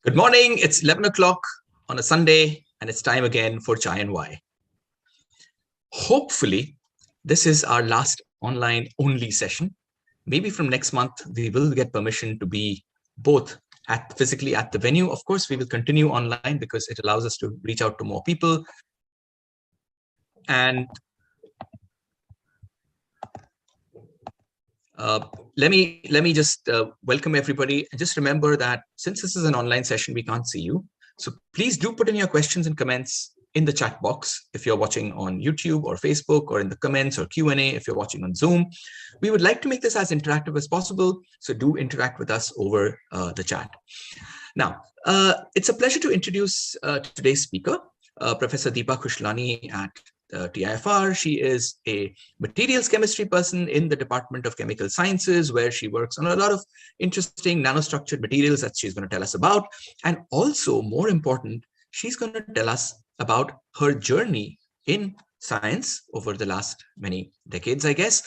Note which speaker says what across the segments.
Speaker 1: Good morning. It's 11 o'clock on a Sunday, and it's time again for Chai and Why. Hopefully, this is our last online only session. Maybe from next month, we will get permission to be both physically at the venue. Of course, we will continue online because it allows us to reach out to more people. And let me just welcome everybody. And just remember that since this is an online session, we can't see you. So please do put in your questions and comments in the chat box if you're watching on YouTube or Facebook, or in the comments or Q&A if you're watching on Zoom. We would like to make this as interactive as possible, so do interact with us over the chat. Now, it's a pleasure to introduce today's speaker, Professor Deepa Khushalani at TIFR. She is a materials chemistry person in the Department of Chemical Sciences, where she works on a lot of interesting nanostructured materials that she's going to tell us about. And also, more important, she's going to tell us about her journey in science over the last many decades, I guess.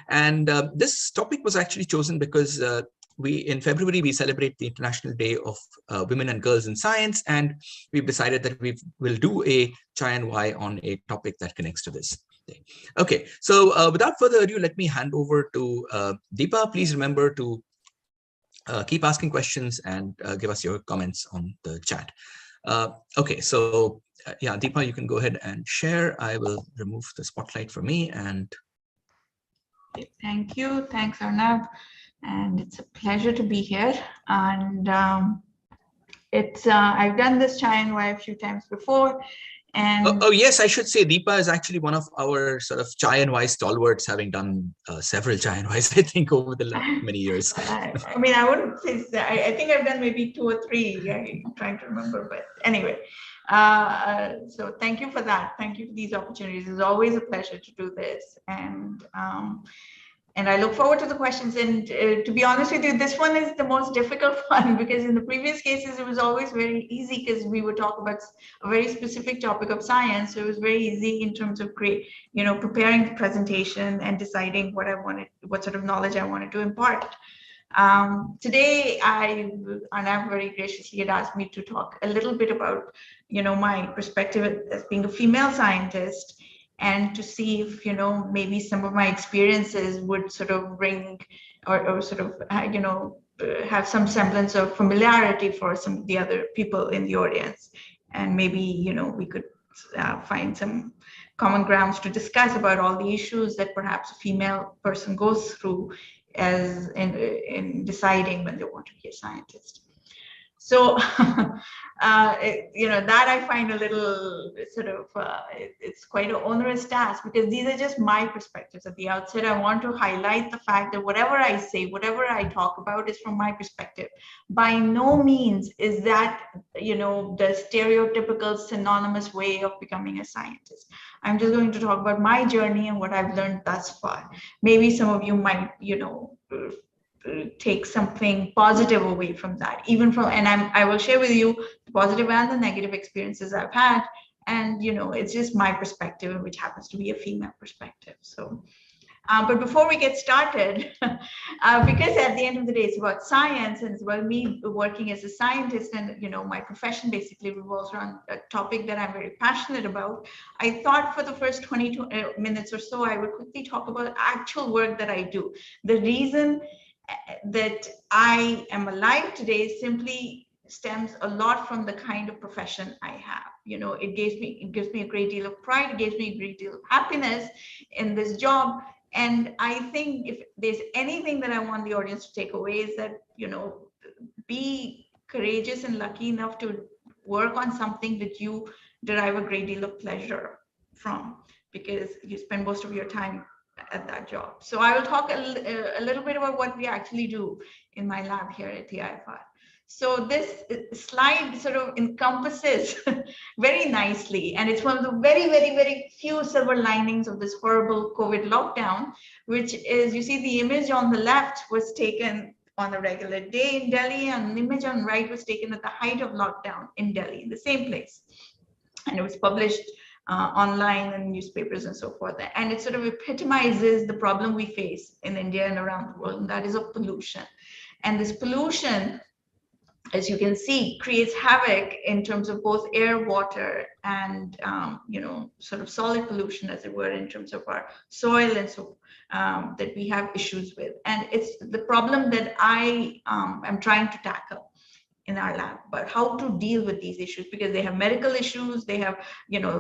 Speaker 1: And this topic was actually chosen because in February, we celebrate the International Day of Women and Girls in Science, and we've decided that we will do a Chai and Why on a topic that connects to this day. Okay, so without further ado, let me hand over to Deepa. Please remember to keep asking questions and give us your comments on the chat. Okay, so yeah, Deepa, you can go ahead and share. I will remove the spotlight for me. And
Speaker 2: thank you. Thanks, Arnav. And it's a pleasure to be here. And I've done this Chai and Why a few times before. And
Speaker 1: oh yes, I should say Deepa is actually one of our sort of Chai and Why stalwarts, having done several Chai and Whys, I think, over the last many years.
Speaker 2: I mean, I wouldn't say so. I think I've done maybe 2 or 3. I'm trying to remember, but anyway. So thank you for that. Thank you for these opportunities. It's always a pleasure to do this. And I look forward to the questions. And to be honest with you, this one is the most difficult one, because in the previous cases, it was always very easy because we would talk about a very specific topic of science. So it was very easy in terms of preparing the presentation and deciding what sort of knowledge I wanted to impart. Today, Arnav very graciously had asked me to talk a little bit about, my perspective as being a female scientist, and to see if, maybe some of my experiences would sort of bring or sort of, have some semblance of familiarity for some of the other people in the audience. And maybe, we could find some common grounds to discuss about all the issues that perhaps a female person goes through as in deciding when they want to be a scientist. So, that I find a little sort of, it's quite an onerous task, because these are just my perspectives. At the outset, I want to highlight the fact that whatever I say, whatever I talk about is from my perspective. By no means is that, the stereotypical synonymous way of becoming a scientist. I'm just going to talk about my journey and what I've learned thus far. Maybe some of you might, take something positive away from that, and I will share with you the positive and the negative experiences I've had. And, it's just my perspective, which happens to be a female perspective. So, but before we get started, because at the end of the day, it's about science, and it's about me working as a scientist, and, my profession basically revolves around a topic that I'm very passionate about. I thought for the first 22 minutes or so, I would quickly talk about actual work that I do. The reason that I am alive today simply stems a lot from the kind of profession I have. It gives me a great deal of pride. It gives me a great deal of happiness in this job. And I think if there's anything that I want the audience to take away, is that, be courageous and lucky enough to work on something that you derive a great deal of pleasure from, because you spend most of your time at that job. So I will talk a little bit about what we actually do in my lab here at TIFR. So this slide sort of encompasses very nicely, and it's one of the very, very, very few silver linings of this horrible COVID lockdown, which is, you see the image on the left was taken on a regular day in Delhi, and the image on the right was taken at the height of lockdown in Delhi, in the same place. And it was published online and newspapers and so forth. And it sort of epitomizes the problem we face in India and around the world, and that is of pollution. And this pollution as you can see, creates havoc in terms of both air, water, and sort of solid pollution, as it were, in terms of our soil and so that we have issues with. And it's the problem that I am trying to tackle in our lab, but how to deal with these issues, because they have medical issues, they have,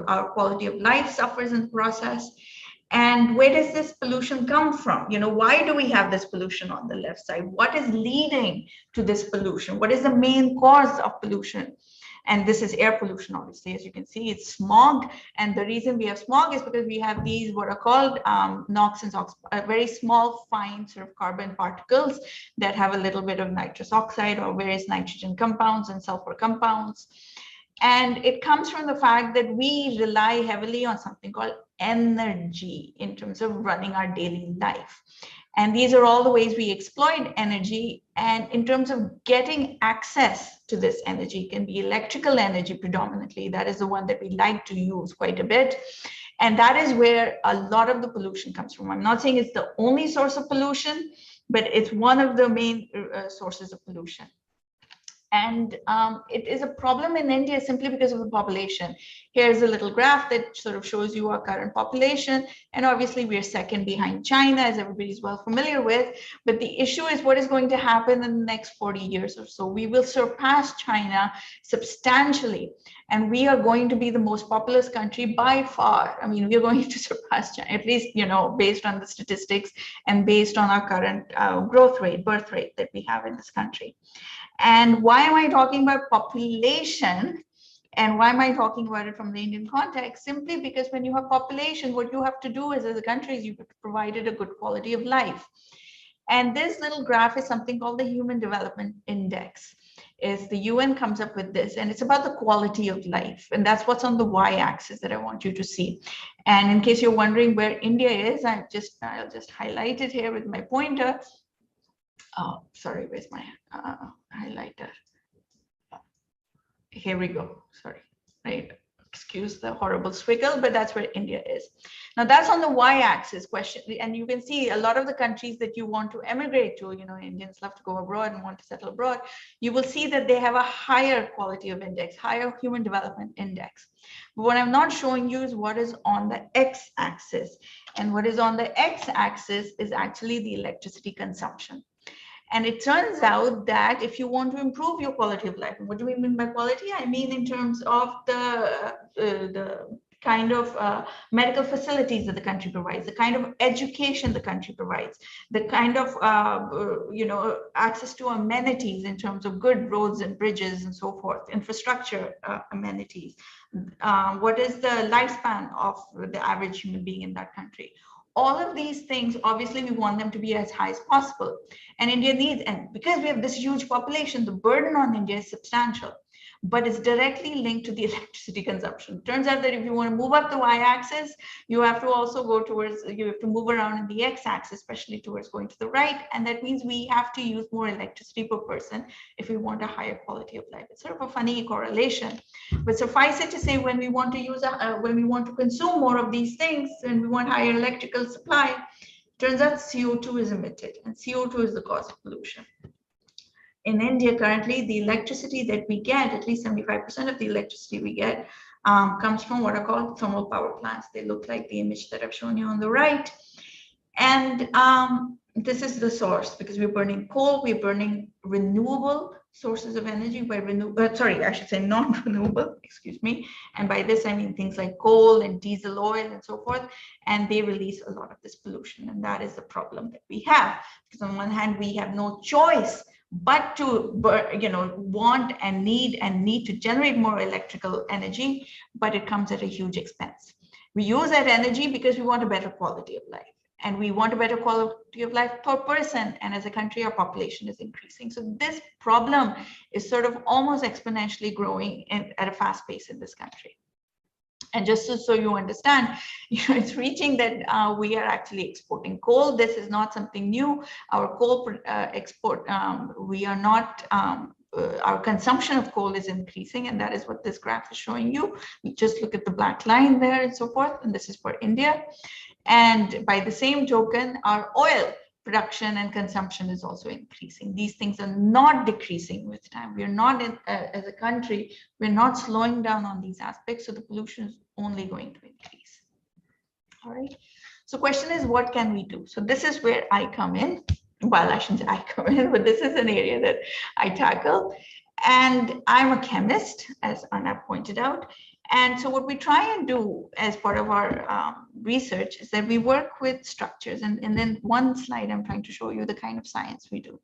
Speaker 2: our quality of life suffers in the process. And where does this pollution come from? Why do we have this pollution on the left side? What is leading to this pollution? What is the main cause of pollution? And this is air pollution, obviously. As you can see, it's smog. And the reason we have smog is because we have these what are called NOx and SOx, very small, fine sort of carbon particles that have a little bit of nitrous oxide or various nitrogen compounds and sulfur compounds. And it comes from the fact that we rely heavily on something called energy in terms of running our daily life. And these are all the ways we exploit energy. And in terms of getting access to this energy, it can be electrical energy predominantly. That is the one that we like to use quite a bit. And that is where a lot of the pollution comes from. I'm not saying it's the only source of pollution, but it's one of the main sources of pollution. And it is a problem in India simply because of the population. Here's a little graph that sort of shows you our current population. And obviously we're second behind China, as everybody's well familiar with. But the issue is what is going to happen in the next 40 years or so. We will surpass China substantially. And we are going to be the most populous country by far. I mean, we are going to surpass China, at least, based on the statistics and based on our current growth rate, birth rate that we have in this country. And why am I talking about population? And why am I talking about it from the Indian context? Simply because when you have population, what you have to do is, as a country, is you have provided a good quality of life. And this little graph is something called the Human Development Index. Is the UN comes up with this, and it's about the quality of life. And that's what's on the y-axis that I want you to see. And in case you're wondering where India is, I'll just highlight it here with my pointer. Oh, sorry, where's my highlighter? Here we go, sorry, right? Excuse the horrible swiggle, but that's where India is. Now that's on the y-axis question. And you can see a lot of the countries that you want to emigrate to, Indians love to go abroad and want to settle abroad. You will see that they have a higher quality of index, higher human development index. But what I'm not showing you is what is on the x-axis. And what is on the x-axis is actually the electricity consumption. And it turns out that if you want to improve your quality of life, and what do we mean by quality? I mean in terms of the kind of medical facilities that the country provides, the kind of education the country provides, the kind of access to amenities in terms of good roads and bridges and so forth, infrastructure amenities. What is the lifespan of the average human being in that country? All of these things, obviously, we want them to be as high as possible. And India needs, and because we have this huge population, the burden on India is substantial, but it's directly linked to the electricity consumption. Turns out that if you want to move up the y-axis, you have to also go towards, you have to move around in the x-axis, especially towards going to the right. And that means we have to use more electricity per person if we want a higher quality of life. It's sort of a funny correlation, but suffice it to say, when we want to use, when we want to consume more of these things, and we want higher electrical supply, turns out CO2 is emitted, and CO2 is the cause of pollution. In India, currently, the electricity that we get, at least 75% of the electricity we get, comes from what are called thermal power plants. They look like the image that I've shown you on the right. And this is the source, because we're burning coal, we're burning renewable sources of energy by sorry, I should say non-renewable, excuse me. And by this, I mean things like coal and diesel oil and so forth. And they release a lot of this pollution. And that is the problem that we have. Because on one hand, we have no choice but to want and need to generate more electrical energy, but it comes at a huge expense. We use that energy because we want a better quality of life, and we want a better quality of life per person, and as a country our population is increasing. So this problem is sort of almost exponentially growing at a fast pace in this country. And just so you understand, it's reaching that we are actually exporting coal. This is not something new. Our coal export, we are not, our consumption of coal is increasing, and that is what this graph is showing you. We just look at the black line there and so forth, and this is for India. And by the same token, our oil production and consumption is also increasing. These things are not decreasing with time. We're not, as a country, we're not slowing down on these aspects. So the pollution is only going to increase. All right. So question is, what can we do? So this is where I come in. Well, I shouldn't say I come in, but this is an area that I tackle. And I'm a chemist, as Arnab pointed out. And so what we try and do as part of our research is that we work with structures. And then one slide, I'm trying to show you the kind of science we do,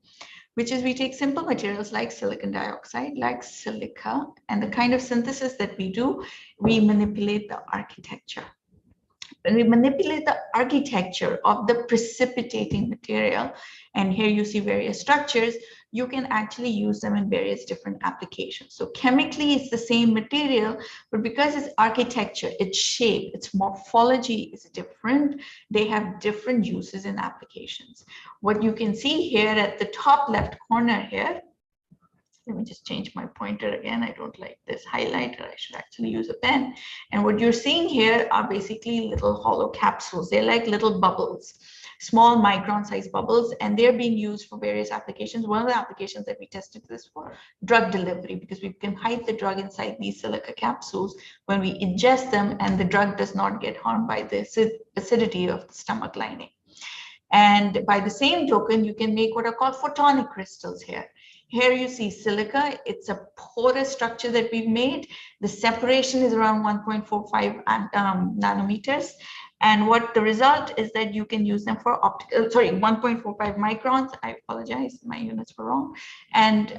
Speaker 2: which is we take simple materials like silicon dioxide, like silica, and the kind of synthesis that we do, we manipulate the architecture. When we manipulate the architecture of the precipitating material, and here you see various structures, you can actually use them in various different applications. So chemically, it's the same material, but because its architecture, its shape, its morphology is different, they have different uses and applications. What you can see here at the top left corner here, let me just change my pointer again. I don't like this highlighter. I should actually use a pen. And what you're seeing here are basically little hollow capsules. They're like little bubbles, small micron-sized bubbles, and they're being used for various applications. One of the applications that we tested this for, drug delivery, because we can hide the drug inside these silica capsules when we ingest them, and the drug does not get harmed by the acidity of the stomach lining. And by the same token, you can make what are called photonic crystals here. Here you see silica. It's a porous structure that we've made. The separation is around 1.45 nanometers. And what the result is that you can use them for optical, 1.45 microns. I apologize, my units were wrong. And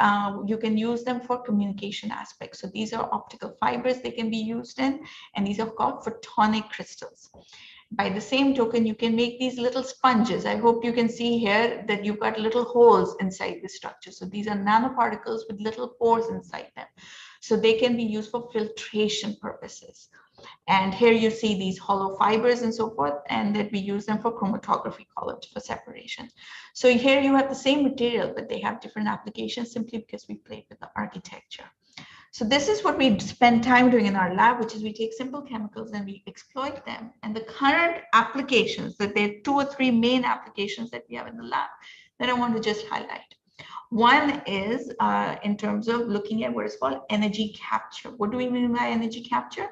Speaker 2: you can use them for communication aspects. So these are optical fibers they can be used in, and these are called photonic crystals. By the same token, you can make these little sponges. I hope you can see here that you've got little holes inside the structure. So these are nanoparticles with little pores inside them. So they can be used for filtration purposes. And here you see these hollow fibers and so forth, and that we use them for chromatography columns for separation. So here you have the same material, but they have different applications simply because we played with the architecture. So this is what we spend time doing in our lab, which is we take simple chemicals and we exploit them. And the current applications, that there are 2 or 3 main applications that we have in the lab that I want to just highlight. One is in terms of looking at what is called energy capture. What do we mean by energy capture?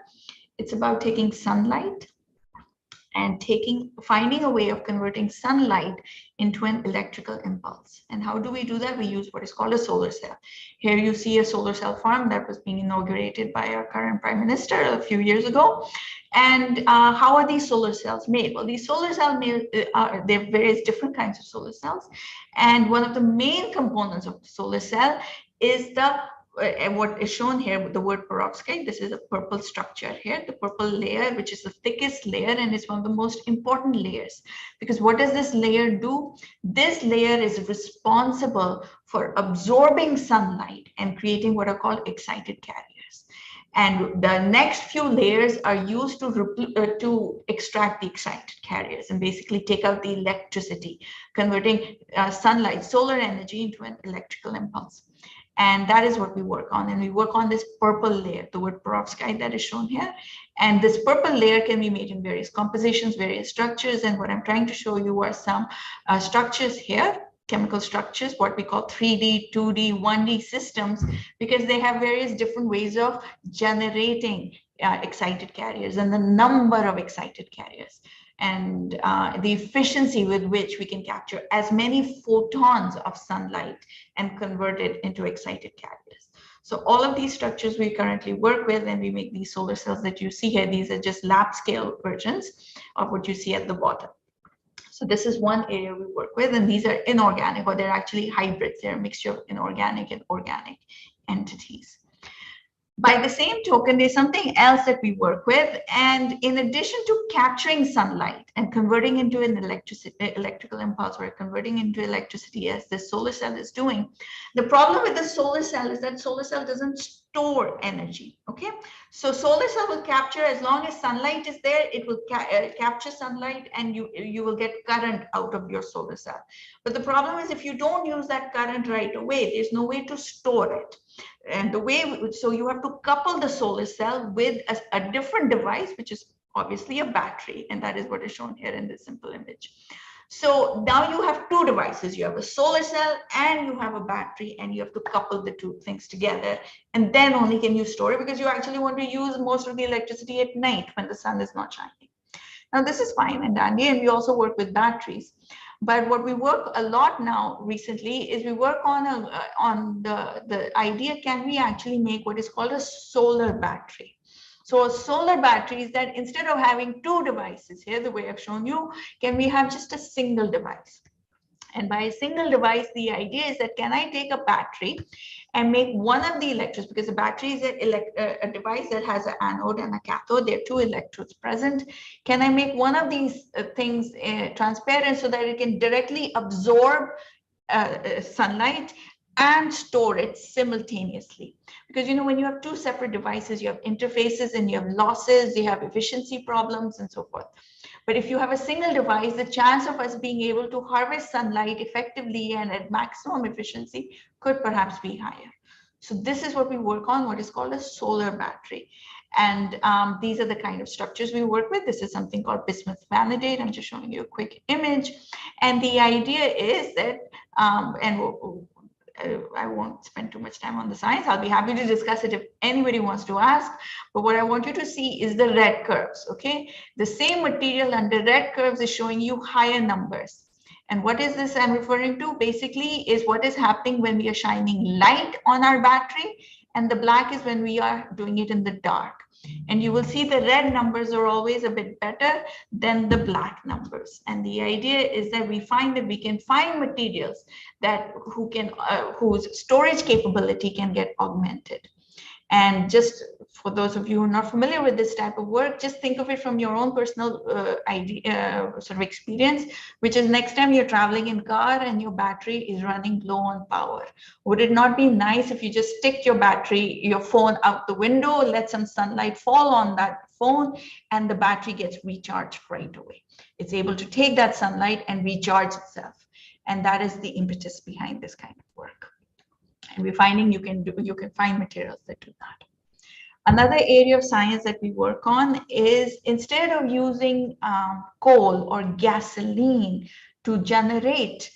Speaker 2: It's about taking sunlight and finding a way of converting sunlight into an electrical impulse. And how do we do that? We use what is called a solar cell. Here you see a solar cell farm that was being inaugurated by our current Prime Minister a few years ago. And how are these solar cells made? Well, these solar cells, there are various different kinds of solar cells. And one of the main components of the solar cell is what is shown here with the word perovskite. This is a purple structure here, the purple layer, which is the thickest layer, and it's one of the most important layers. Because what does this layer do? This layer is responsible for absorbing sunlight and creating what are called excited carriers. And the next few layers are used to extract the excited carriers and basically take out the electricity, converting sunlight, solar energy into an electrical impulse. And that is what we work on. And we work on this purple layer, the word perovskite that is shown here. And this purple layer can be made in various compositions, various structures. And what I'm trying to show you are some structures here, chemical structures, what we call 3D, 2D, 1D systems, because they have various different ways of generating excited carriers and the number of excited carriers, and the efficiency with which we can capture as many photons of sunlight and convert it into excited carriers. So all of these structures we currently work with, and we make these solar cells that you see here. These are just lab scale versions of what you see at the bottom. So this is one area we work with, and these are inorganic, or they're actually hybrids. They're a mixture of inorganic and organic entities. By the same token, there's something else that we work with. And in addition to capturing sunlight and converting into an electrical impulse, or converting into electricity as the solar cell is doing, the problem with the solar cell is that solar cell doesn't store energy. Okay, so solar cell will capture, as long as sunlight is there, it will capture sunlight, and you will get current out of your solar cell. But the problem is, if you don't use that current right away, there's no way to store it. And so you have to couple the solar cell with a different device, which is obviously a battery, and that is what is shown here in this simple image. So now you have two devices. You have a solar cell and you have a battery, and you have to couple the two things together. And then only can you store it, because you actually want to use most of the electricity at night when the sun is not shining. Now, this is fine and dandy, and we also work with batteries. But what we work a lot now recently is we work on the idea, can we actually make what is called a solar battery? So a solar battery is that instead of having two devices here, the way I've shown you, can we have just a single device? And by a single device, the idea is that can I take a battery and make one of the electrodes, because a battery is a device that has an anode and a cathode. There are two electrodes present. Can I make one of these things transparent so that it can directly absorb sunlight and store it simultaneously? Because, you know, when you have two separate devices, you have interfaces and you have losses, you have efficiency problems and so forth. But if you have a single device, the chance of us being able to harvest sunlight effectively and at maximum efficiency could perhaps be higher. So this is what we work on, what is called a solar battery. And these are the kind of structures we work with. This is something called bismuth vanadate. I'm just showing you a quick image. And the idea is that, I won't spend too much time on the science. I'll be happy to discuss it if anybody wants to ask. But what I want you to see is the red curves, okay? The same material under red curves is showing you higher numbers. And what is this I'm referring to? Basically is what is happening when we are shining light on our battery, and the black is when we are doing it in the dark. And you will see the red numbers are always a bit better than the black numbers. And the idea is that we find that we can find materials that whose storage capability can get augmented. And just for those of you who are not familiar with this type of work, just think of it from your own personal sort of experience, which is next time you're traveling in car and your battery is running low on power. Would it not be nice if you just stick your phone out the window, let some sunlight fall on that phone, and the battery gets recharged right away? It's able to take that sunlight and recharge itself. And that is the impetus behind this kind of work. And we're finding you can find materials that do that. Another area of science that we work on is, instead of using coal or gasoline to generate,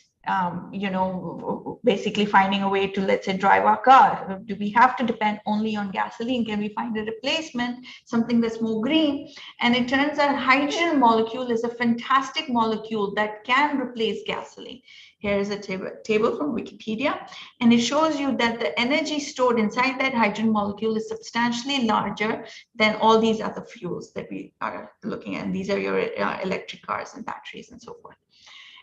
Speaker 2: basically finding a way to, let's say, drive our car. Do we have to depend only on gasoline? Can we find a replacement, something that's more green? And it turns out hydrogen molecule is a fantastic molecule that can replace gasoline. Here is a table from Wikipedia, and it shows you that the energy stored inside that hydrogen molecule is substantially larger than all these other fuels that we are looking at. And these are your electric cars and batteries and so forth.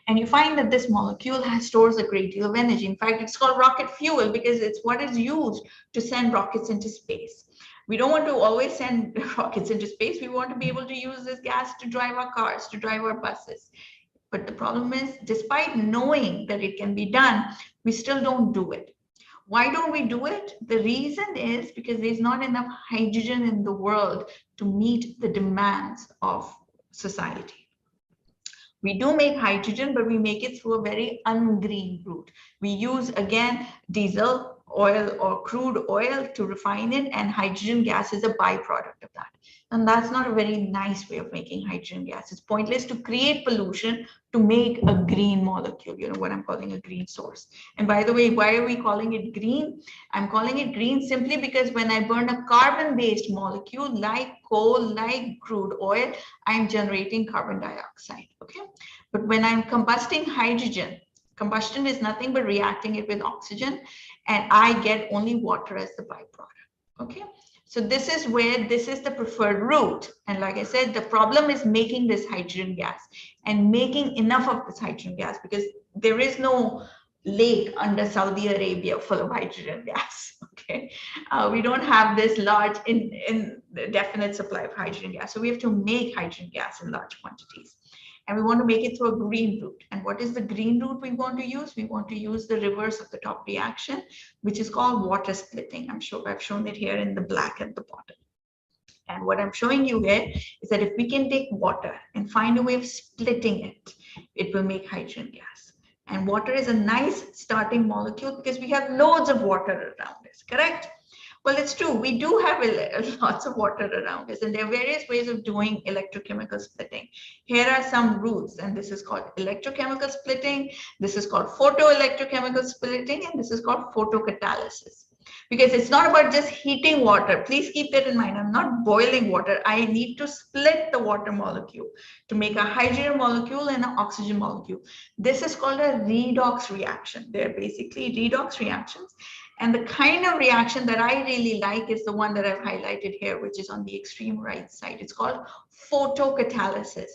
Speaker 2: And you find that this molecule stores a great deal of energy. In fact, it's called rocket fuel because it's what is used to send rockets into space. We don't want to always send rockets into space. We want to be able to use this gas to drive our cars, to drive our buses. But the problem is, despite knowing that it can be done, we still don't do it. Why don't we do it? The reason is because there's not enough hydrogen in the world to meet the demands of society. We do make hydrogen, but we make it through a very ungreen route. We use, again, diesel, oil or crude oil to refine it, and hydrogen gas is a byproduct of that. And that's not a very nice way of making hydrogen gas. It's pointless to create pollution to make a green molecule, what I'm calling a green source. And by the way, why are we calling it green? I'm calling it green simply because when I burn a carbon-based molecule like coal, like crude oil, I'm generating carbon dioxide, okay? But when I'm combusting hydrogen, combustion is nothing but reacting it with oxygen, and I get only water as the byproduct, okay? So this is the preferred route. And like I said, the problem is making this hydrogen gas and making enough of this hydrogen gas, because there is no lake under Saudi Arabia full of hydrogen gas, okay? We don't have this large indefinite supply of hydrogen gas. So we have to make hydrogen gas in large quantities. And we want to make it through a green route. And what is the green route we want to use? We want to use the reverse of the top reaction, which is called water splitting. I'm sure I've shown it here in the black at the bottom. And what I'm showing you here is that if we can take water and find a way of splitting it, it will make hydrogen gas. And water is a nice starting molecule because we have loads of water around us, correct? Well, it's true. We do have lots of water around us, and there are various ways of doing electrochemical splitting. Here are some routes, and this is called electrochemical splitting. This is called photoelectrochemical splitting, and this is called photocatalysis. Because it's not about just heating water. Please keep that in mind. I'm not boiling water. I need to split the water molecule to make a hydrogen molecule and an oxygen molecule. This is called a redox reaction. They're basically redox reactions. And the kind of reaction that I really like is the one that I've highlighted here, which is on the extreme right side. It's called photocatalysis.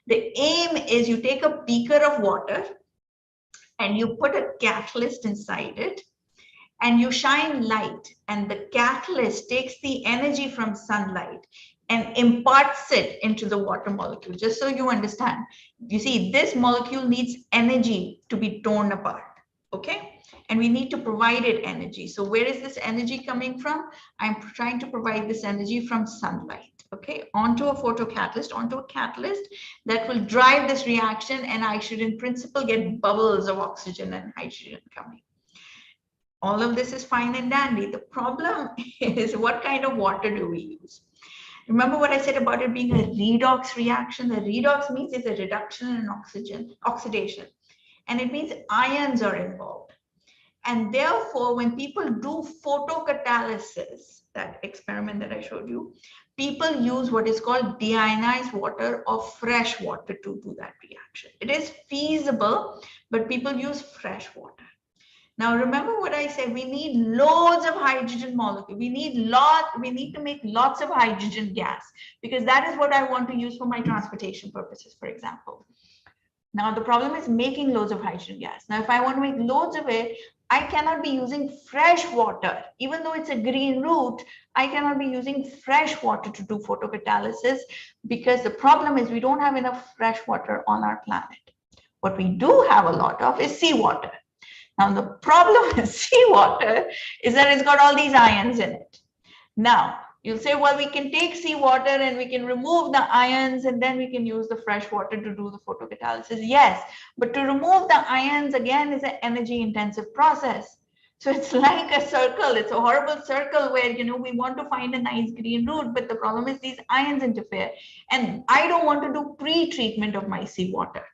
Speaker 2: The aim is you take a beaker of water and you put a catalyst inside it and you shine light, and the catalyst takes the energy from sunlight and imparts it into the water molecule. Just so you understand, you see, this molecule needs energy to be torn apart, okay? And we need to provide it energy. So where is this energy coming from? I'm trying to provide this energy from sunlight, okay, onto a photocatalyst, onto a catalyst that will drive this reaction, and I should in principle get bubbles of oxygen and hydrogen coming. All of this is fine and dandy. The problem is, what kind of water do we use? Remember what I said about it being a redox reaction? The redox means it's a reduction in oxidation, and it means ions are involved. And therefore, when people do photocatalysis, that experiment that I showed you, people use what is called deionized water or fresh water to do that reaction. It is feasible, but people use fresh water. Now, remember what I said, we need loads of hydrogen molecule. We need to make lots of hydrogen gas, because that is what I want to use for my transportation purposes, for example. Now, the problem is making loads of hydrogen gas. Now, if I want to make loads of it, I cannot be using fresh water. Even though it's a green route, I cannot be using fresh water to do photocatalysis, because the problem is we don't have enough fresh water on our planet. What we do have a lot of is seawater. Now, the problem with seawater is that it's got all these ions in it. Now, you'll say, well, we can take seawater and we can remove the ions and then we can use the fresh water to do the photocatalysis. Yes, but to remove the ions, again, is an energy intensive process. So it's like a circle. It's a horrible circle where, you know, we want to find a nice green route, but the problem is these ions interfere. And I don't want to do pre-treatment of my seawater.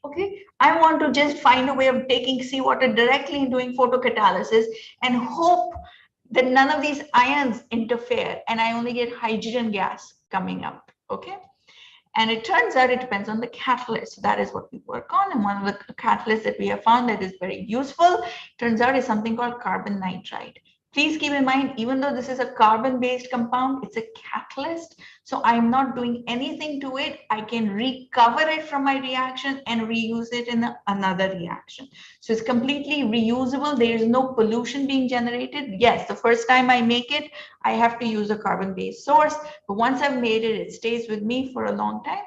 Speaker 2: Okay, I want to just find a way of taking seawater directly and doing photocatalysis and hope that none of these ions interfere and I only get hydrogen gas coming up. Okay, and it turns out it depends on the catalyst. So that is what we work on, and one of the catalysts that we have found that is very useful, turns out, is something called carbon nitride. Please keep in mind, even though this is a carbon-based compound, it's a catalyst. So I'm not doing anything to it. I can recover it from my reaction and reuse it in another reaction. So it's completely reusable. There is no pollution being generated. Yes, the first time I make it, I have to use a carbon-based source. But once I've made it, it stays with me for a long time.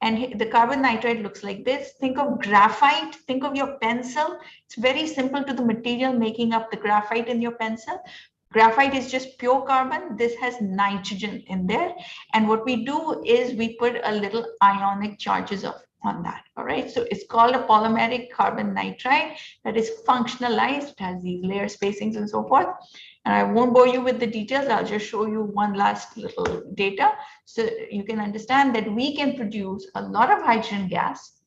Speaker 2: And the carbon nitride looks like this. Think of graphite. Think of your pencil. It's very simple to the material making up the graphite in your pencil. Graphite is just pure carbon. This has nitrogen in there. And what we do is we put a little ionic charges on that. All right. So it's called a polymeric carbon nitride that is functionalized. It has these layer spacings and so forth. And I won't bore you with the details. I'll just show you one last little data so you can understand that we can produce a lot of hydrogen gas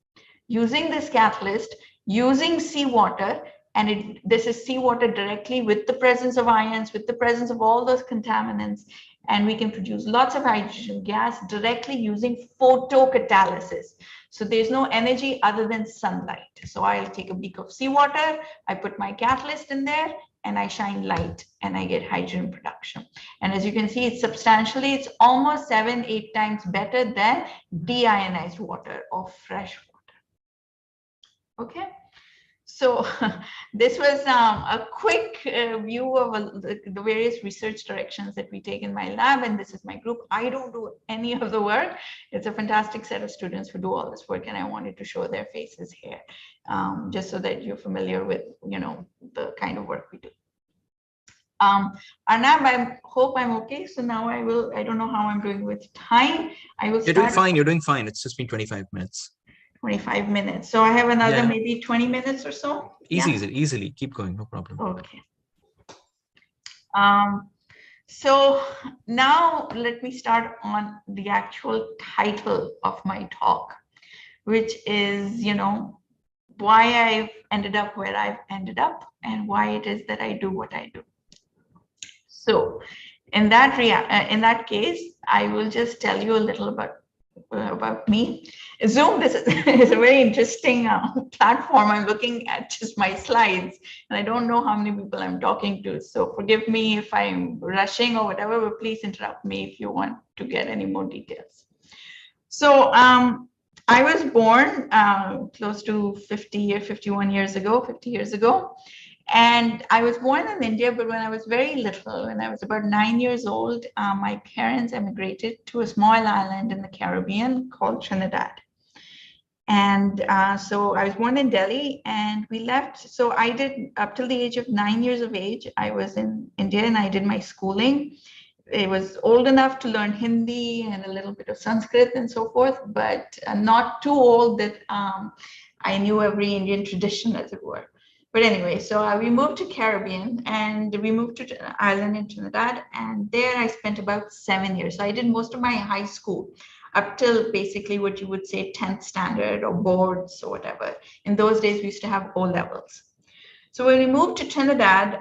Speaker 2: using this catalyst, using seawater, and this is seawater directly with the presence of ions, with the presence of all those contaminants, and we can produce lots of hydrogen gas directly using photocatalysis. So there's no energy other than sunlight. So I'll take a beak of seawater, I put my catalyst in there, and I shine light and I get hydrogen production. And as you can see, it's almost 7-8 times better than deionized water or fresh water. Okay. So this was a quick view of the various research directions that we take in my lab, and this is my group. I don't do any of the work. It's a fantastic set of students who do all this work, and I wanted to show their faces here, just so that you're familiar with, you know, the kind of work we do. Arnab, I hope I'm okay. So now I don't know how I'm doing with time.
Speaker 1: You're doing fine. You're doing fine. It's just been 25 minutes.
Speaker 2: 25 minutes. So I have another maybe 20 minutes or so.
Speaker 1: Easily. Keep going. No problem.
Speaker 2: Okay. So now let me start on the actual title of my talk, which is, why I've ended up where I've ended up and why it is that I do what I do. So in that case, I will just tell you a little about me. Zoom, this is a very interesting platform. I'm looking at just my slides, and I don't know how many people I'm talking to. So forgive me if I'm rushing or whatever, but please interrupt me if you want to get any more details. So I was born close to 50 or 51 years ago, 50 years ago. And I was born in India, but when I was very little, when I was about 9 years old, my parents emigrated to a small island in the Caribbean called Trinidad. And so I was born in Delhi and we left. So I did up till the age of 9 years of age, I was in India and I did my schooling. It was old enough to learn Hindi and a little bit of Sanskrit and so forth, but not too old that I knew every Indian tradition, as it were. But anyway, so we moved to Caribbean and we moved to an island in Trinidad, and there I spent about 7 years. So I did most of my high school up till basically what you would say 10th standard or boards or whatever. In those days, we used to have O levels. So when we moved to Trinidad,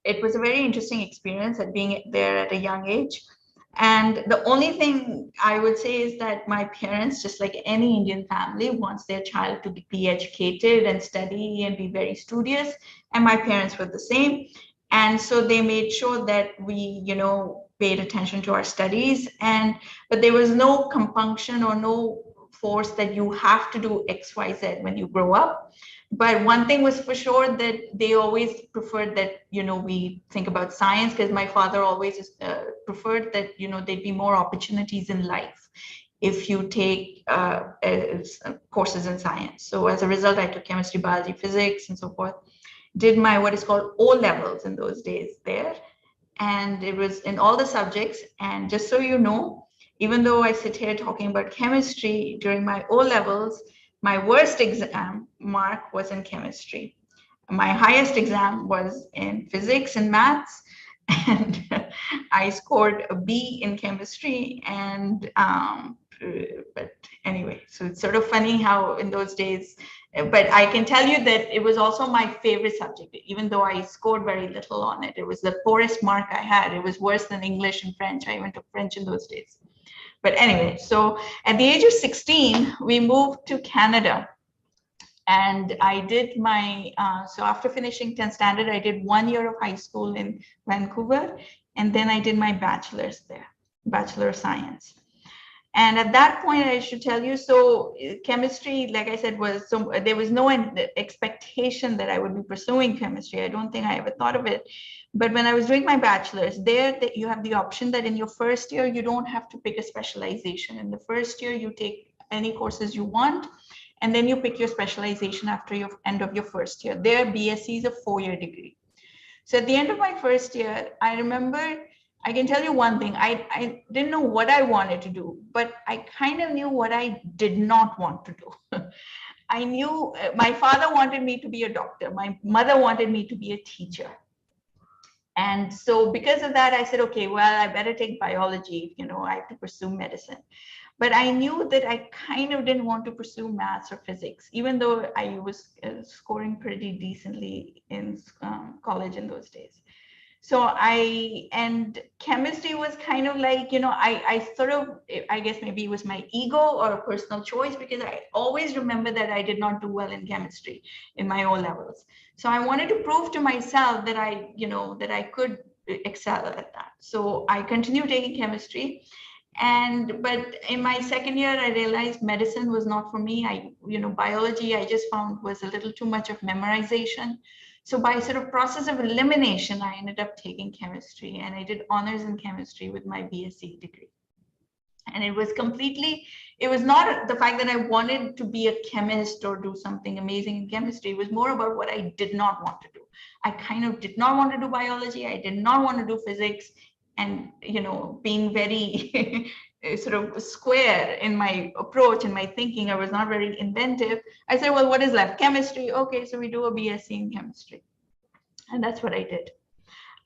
Speaker 2: it was a very interesting experience at being there at a young age. And the only thing I would say is that my parents, just like any Indian family, wants their child to be educated and study and be very studious. And my parents were the same. And so they made sure that we, paid attention to our studies. But there was no compunction or no force that you have to do X, Y, Z when you grow up. But one thing was for sure, that they always preferred that, we think about science, because my father always preferred that, there'd be more opportunities in life if you take courses in science. So as a result, I took chemistry, biology, physics, and so forth. Did my what is called O levels in those days there. And it was in all the subjects. And just so you know, even though I sit here talking about chemistry, during my O levels, my worst exam mark was in chemistry. My highest exam was in physics and maths, and I scored a B in chemistry. And but anyway, so it's sort of funny how in those days, but I can tell you that it was also my favorite subject, even though I scored very little on it. It was the poorest mark I had. It was worse than English and French. I even took French in those days. But anyway, so at the age of 16, we moved to Canada. And I did my, so after finishing 10th standard, I did 1 year of high school in Vancouver. And then I did my bachelor's there, Bachelor of Science. And at that point, I should tell you, so chemistry, like I said, there was no expectation that I would be pursuing chemistry. I don't think I ever thought of it. But when I was doing my bachelor's, there you have the option that in your first year, you don't have to pick a specialization. In the first year, you take any courses you want, and then you pick your specialization after your end of your first year. There, BSc is a 4-year degree. So at the end of my first year, I remember, I can tell you one thing, I didn't know what I wanted to do, but I kind of knew what I did not want to do. I knew my father wanted me to be a doctor. My mother wanted me to be a teacher. And so because of that, I said, okay, well, I better take biology, I have to pursue medicine. But I knew that I kind of didn't want to pursue maths or physics, even though I was scoring pretty decently in college in those days. So and chemistry was kind of like, I sort of, I guess maybe it was my ego or a personal choice, because I always remember that I did not do well in chemistry in my O levels. So I wanted to prove to myself that that I could excel at that. So I continued taking chemistry. But in my second year, I realized medicine was not for me. Biology, I just found was a little too much of memorization. So by sort of process of elimination, I ended up taking chemistry, and I did honors in chemistry with my BSc degree. And it was not the fact that I wanted to be a chemist or do something amazing in chemistry. It was more about what I did not want to do. I kind of did not want to do biology. I did not want to do physics. And, being very sort of square in my approach and my thinking, I was not very inventive. I said, well, what is left? Chemistry. Okay, so we do a BSc in chemistry. And that's what I did.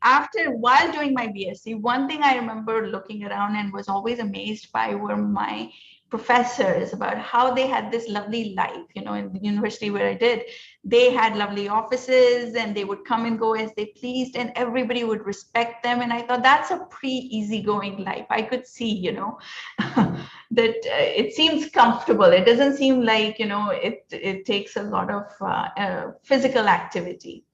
Speaker 2: While doing my BSc, one thing I remember looking around and was always amazed by were my professors, about how they had this lovely life. In the university where I did, they had lovely offices and they would come and go as they pleased, and everybody would respect them. And I thought, that's a pretty easygoing life. I could see, that it seems comfortable. It doesn't seem like, it takes a lot of physical activity.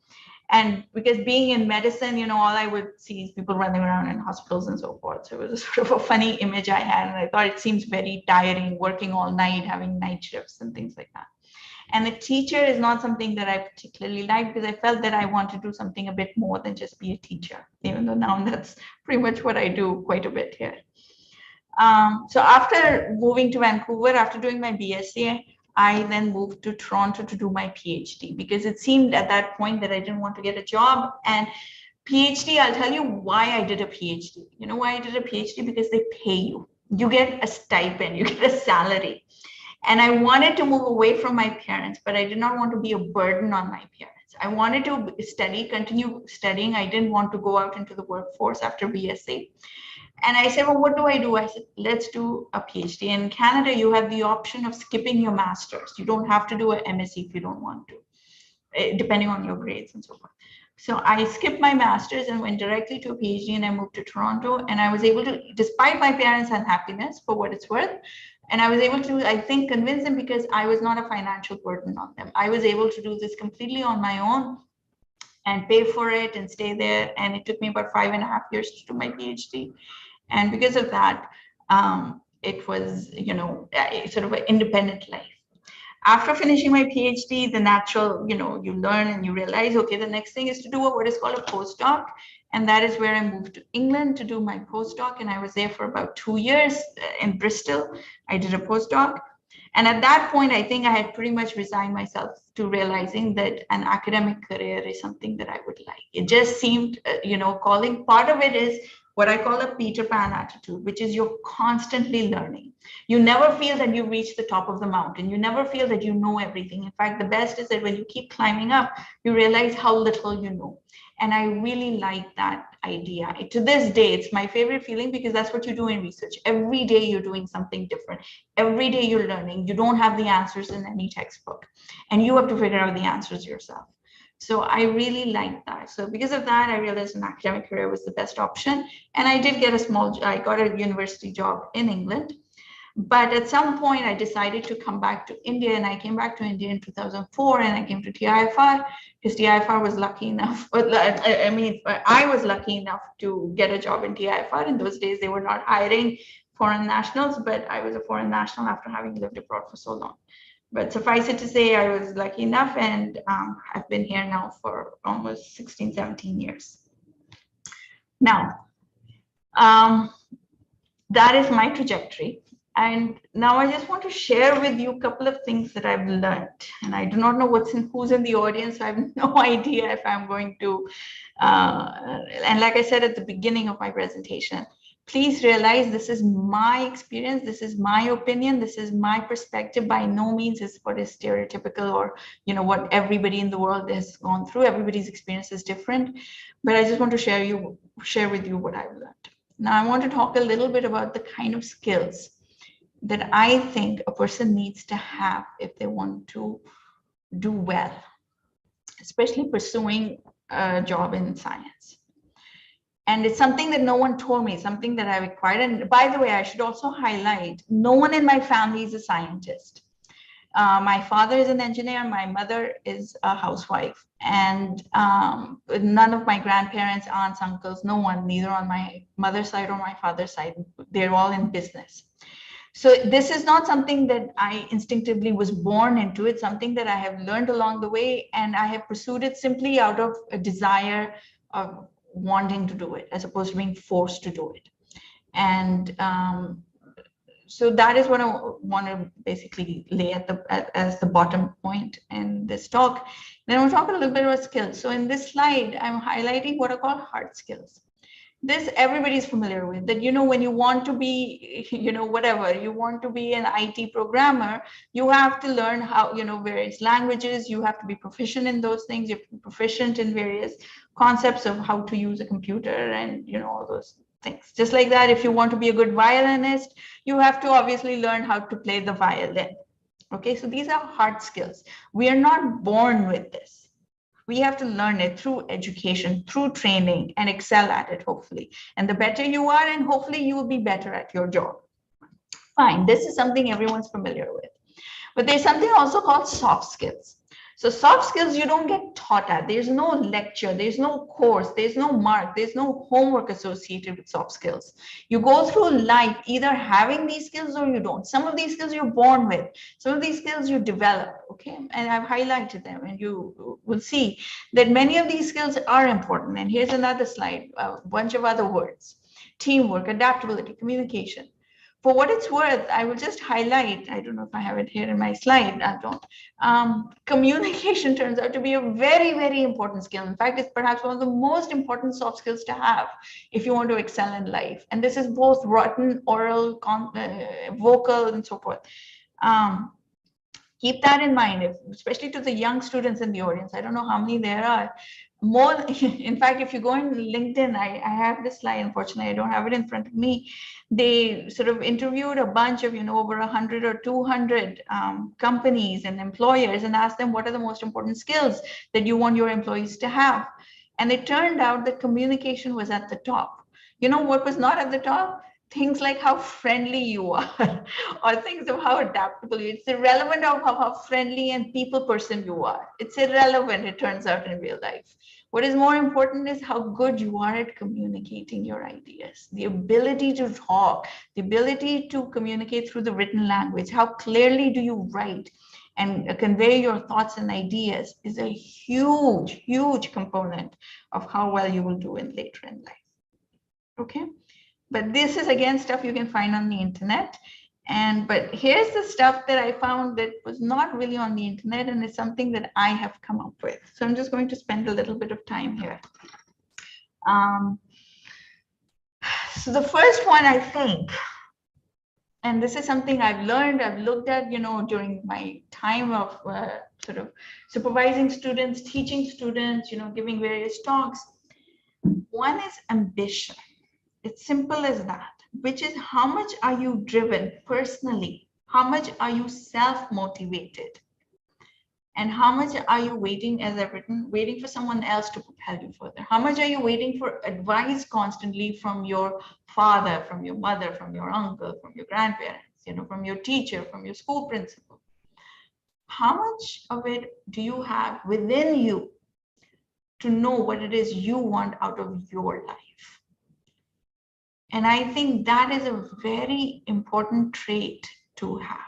Speaker 2: And because being in medicine, all I would see is people running around in hospitals and so forth. So it was a sort of a funny image I had. And I thought it seems very tiring, working all night, having night shifts and things like that. And a teacher is not something that I particularly liked, because I felt that I want to do something a bit more than just be a teacher, even though now that's pretty much what I do quite a bit here. So after moving to Vancouver, after doing my BSc, I then moved to Toronto to do my PhD, because it seemed at that point that I didn't want to get a job. And PhD, I'll tell you why I did a PhD. You know why I did a PhD? Because they pay you. You get a stipend, you get a salary. And I wanted to move away from my parents, but I did not want to be a burden on my parents. I wanted to continue studying. I didn't want to go out into the workforce after BSc. And I said, well, what do? I said, let's do a PhD. In Canada, you have the option of skipping your master's. You don't have to do an MSc if you don't want to, depending on your grades and so forth. So I skipped my master's and went directly to a PhD, and I moved to Toronto. And I was able to, despite my parents' unhappiness, for what it's worth, and I was able to, I think, convince them, because I was not a financial burden on them. I was able to do this completely on my own and pay for it and stay there. And it took me about 5.5 years to do my PhD. And because of that, it was, sort of an independent life. After finishing my PhD, the natural, you learn and you realize, okay, the next thing is to do what is called a postdoc. And that is where I moved to England to do my postdoc. And I was there for about 2 years in Bristol. I did a postdoc. And at that point, I think I had pretty much resigned myself to realizing that an academic career is something that I would like. It just seemed, calling. Part of it is what I call a Peter Pan attitude, which is you're constantly learning. You never feel that you've reached the top of the mountain. You never feel that you know everything. In fact, the best is that when you keep climbing up, you realize how little you know. And I really like that idea. To this day, it's my favorite feeling, because that's what you do in research. Every day you're doing something different. Every day you're learning. You don't have the answers in any textbook, and you have to figure out the answers yourself. So I really like that. So because of that, I realized an academic career was the best option. And I did get I got a university job in England. But at some point, I decided to come back to India, and I came back to India in 2004, and I came to TIFR, because TIFR was lucky enough. I was lucky enough to get a job in TIFR. In those days, they were not hiring foreign nationals, but I was a foreign national after having lived abroad for so long. But suffice it to say, I was lucky enough, and I've been here now for almost 16, 17 years. Now, that is my trajectory. And now I just want to share with you a couple of things that I've learned. And I do not know who's in the audience. I have no idea if I'm going to, and like I said at the beginning of my presentation, please realize this is my experience, this is my opinion, this is my perspective. By no means is what is stereotypical or what everybody in the world has gone through. Everybody's experience is different, but I just want to share with you what I've learned. Now I want to talk a little bit about the kind of skills that I think a person needs to have if they want to do well, especially pursuing a job in science. And it's something that no one told me, something that I required. And by the way, I should also highlight, no one in my family is a scientist. My father is an engineer, my mother is a housewife, and none of my grandparents, aunts, uncles, no one, neither on my mother's side or my father's side, they're all in business. So this is not something that I instinctively was born into. It's something that I have learned along the way, and I have pursued it simply out of a desire of wanting to do it, as opposed to being forced to do it. And so that is what I want to basically lay as the bottom point in this talk. Then we'll talk a little bit about skills. So in this slide, I'm highlighting what are called hard skills. This everybody's familiar with, that, when you want to be, whatever, you want to be an IT programmer, you have to learn how, various languages, you have to be proficient in those things, you have to be proficient in various concepts of how to use a computer and, all those things. Just like that, if you want to be a good violinist, you have to obviously learn how to play the violin. Okay, so these are hard skills. We are not born with this. We have to learn it through education, through training, and excel at it, hopefully. And the better you are, and hopefully you will be better at your job. Fine, this is something everyone's familiar with. But there's something also called soft skills. So soft skills you don't get taught at. There's no lecture, there's no course, there's no mark, there's no homework associated with soft skills. You go through life either having these skills or you don't. Some of these skills you're born with, some of these skills you develop, okay? And I've highlighted them, and you will see that many of these skills are important. And here's another slide, a bunch of other words: teamwork, adaptability, communication. For what it's worth, I will just highlight, I don't know if I have it here in my slide, I don't. Communication turns out to be a very, very important skill. In fact, it's perhaps one of the most important soft skills to have if you want to excel in life. And this is both written, oral, vocal, and so forth. Keep that in mind, especially to the young students in the audience. I don't know how many there are. More, in fact, if you go in LinkedIn, I have this slide, unfortunately, I don't have it in front of me. They sort of interviewed a bunch of, over 100 or 200 companies and employers and asked them, what are the most important skills that you want your employees to have? And it turned out that communication was at the top. You know what was not at the top? Things like how friendly you are, or things of how adaptable you are. It's irrelevant of how friendly and people person you are. It's irrelevant, it turns out, in real life. What is more important is how good you are at communicating your ideas, the ability to talk, the ability to communicate through the written language. How clearly do you write and convey your thoughts and ideas is a huge, huge component of how well you will do later in life. Okay. But this is, again, stuff you can find on the internet. But here's the stuff that I found that was not really on the internet, and it's something that I have come up with. So I'm just going to spend a little bit of time here. So the first one, I think, and this is something I've learned, I've looked at, during my time of sort of supervising students, teaching students, giving various talks. One is ambition. It's simple as that, which is how much are you driven personally? How much are you self-motivated? And how much are you waiting, as I've written, waiting for someone else to propel you further? How much are you waiting for advice constantly from your father, from your mother, from your uncle, from your grandparents, from your teacher, from your school principal? How much of it do you have within you to know what it is you want out of your life? And I think that is a very important trait to have.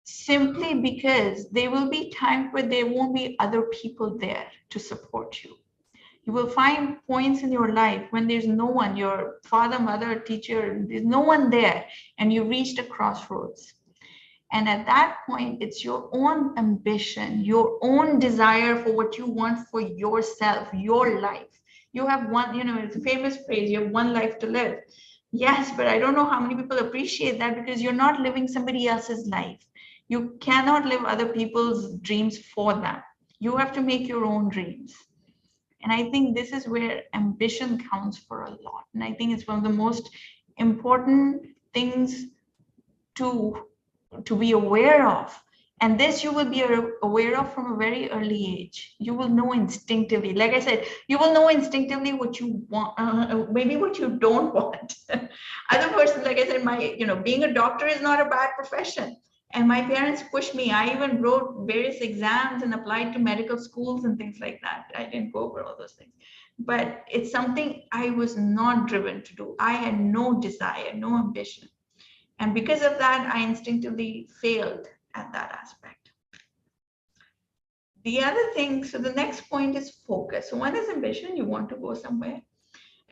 Speaker 2: Simply because there will be times where there won't be other people there to support you. You will find points in your life when there's no one, your father, mother, teacher, there's no one there, and you reached a crossroads. And at that point, it's your own ambition, your own desire for what you want for yourself, your life. You have one, it's a famous phrase, you have one life to live. Yes, but I don't know how many people appreciate that, because you're not living somebody else's life. You cannot live other people's dreams for them. You have to make your own dreams. And I think this is where ambition counts for a lot. And I think it's one of the most important things to be aware of. And this you will be aware of from a very early age. You will know instinctively. Like I said, you will know instinctively what you want, maybe what you don't want. Other person, like I said, being a doctor is not a bad profession. And my parents pushed me. I even wrote various exams and applied to medical schools and things like that. I didn't go over all those things. But it's something I was not driven to do. I had no desire, no ambition. And because of that, I instinctively failed at that aspect. The other thing, so the next point is focus. So one is ambition, you want to go somewhere,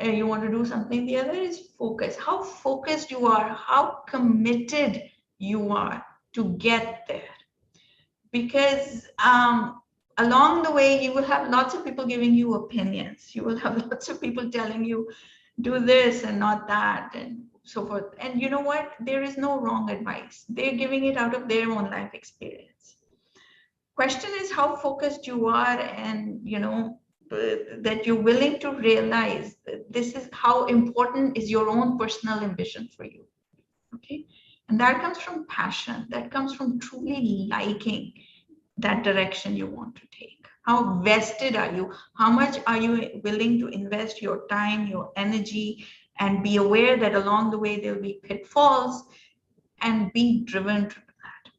Speaker 2: you want to do something. The other is focus, how focused you are, how committed you are to get there. Because along the way, you will have lots of people giving you opinions. You will have lots of people telling you, do this and not that, and so forth. And you know what? There is no wrong advice. They're giving it out of their own life experience. Question is how focused you are, and that you're willing to realize that this is how important is your own personal ambition for you. Okay. And that comes from passion. That comes from truly liking that direction you want to take. How vested are you? How much are you willing to invest your time, your energy, and be aware that along the way there'll be pitfalls, and be driven to that?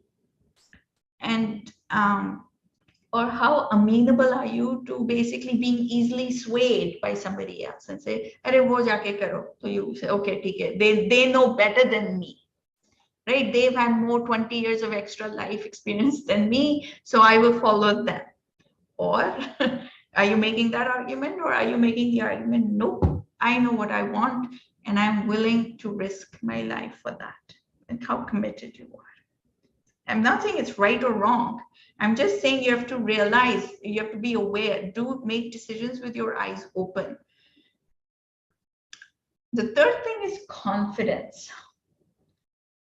Speaker 2: And or how amenable are you to basically being easily swayed by somebody else and say, "Arey wo jaake karo." So you say, "Okay, theek hai. They know better than me." Right? They've had more 20 years of extra life experience than me, so I will follow them. Or are you making that argument, or are you making the argument, nope, I know what I want and I'm willing to risk my life for that? And how committed you are. I'm not saying it's right or wrong. I'm just saying you have to realize, you have to be aware, make decisions with your eyes open. The third thing is confidence.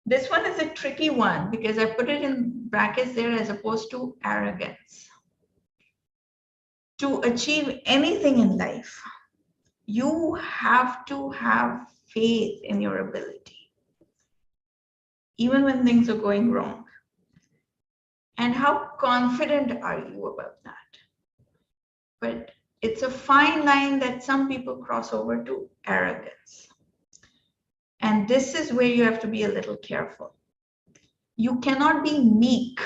Speaker 2: This one is a tricky one because I put it in brackets there as opposed to arrogance. To achieve anything in life, you have to have faith in your ability, even when things are going wrong. And how confident are you about that? But it's a fine line that some people cross over to arrogance. And this is where you have to be a little careful. You cannot be meek.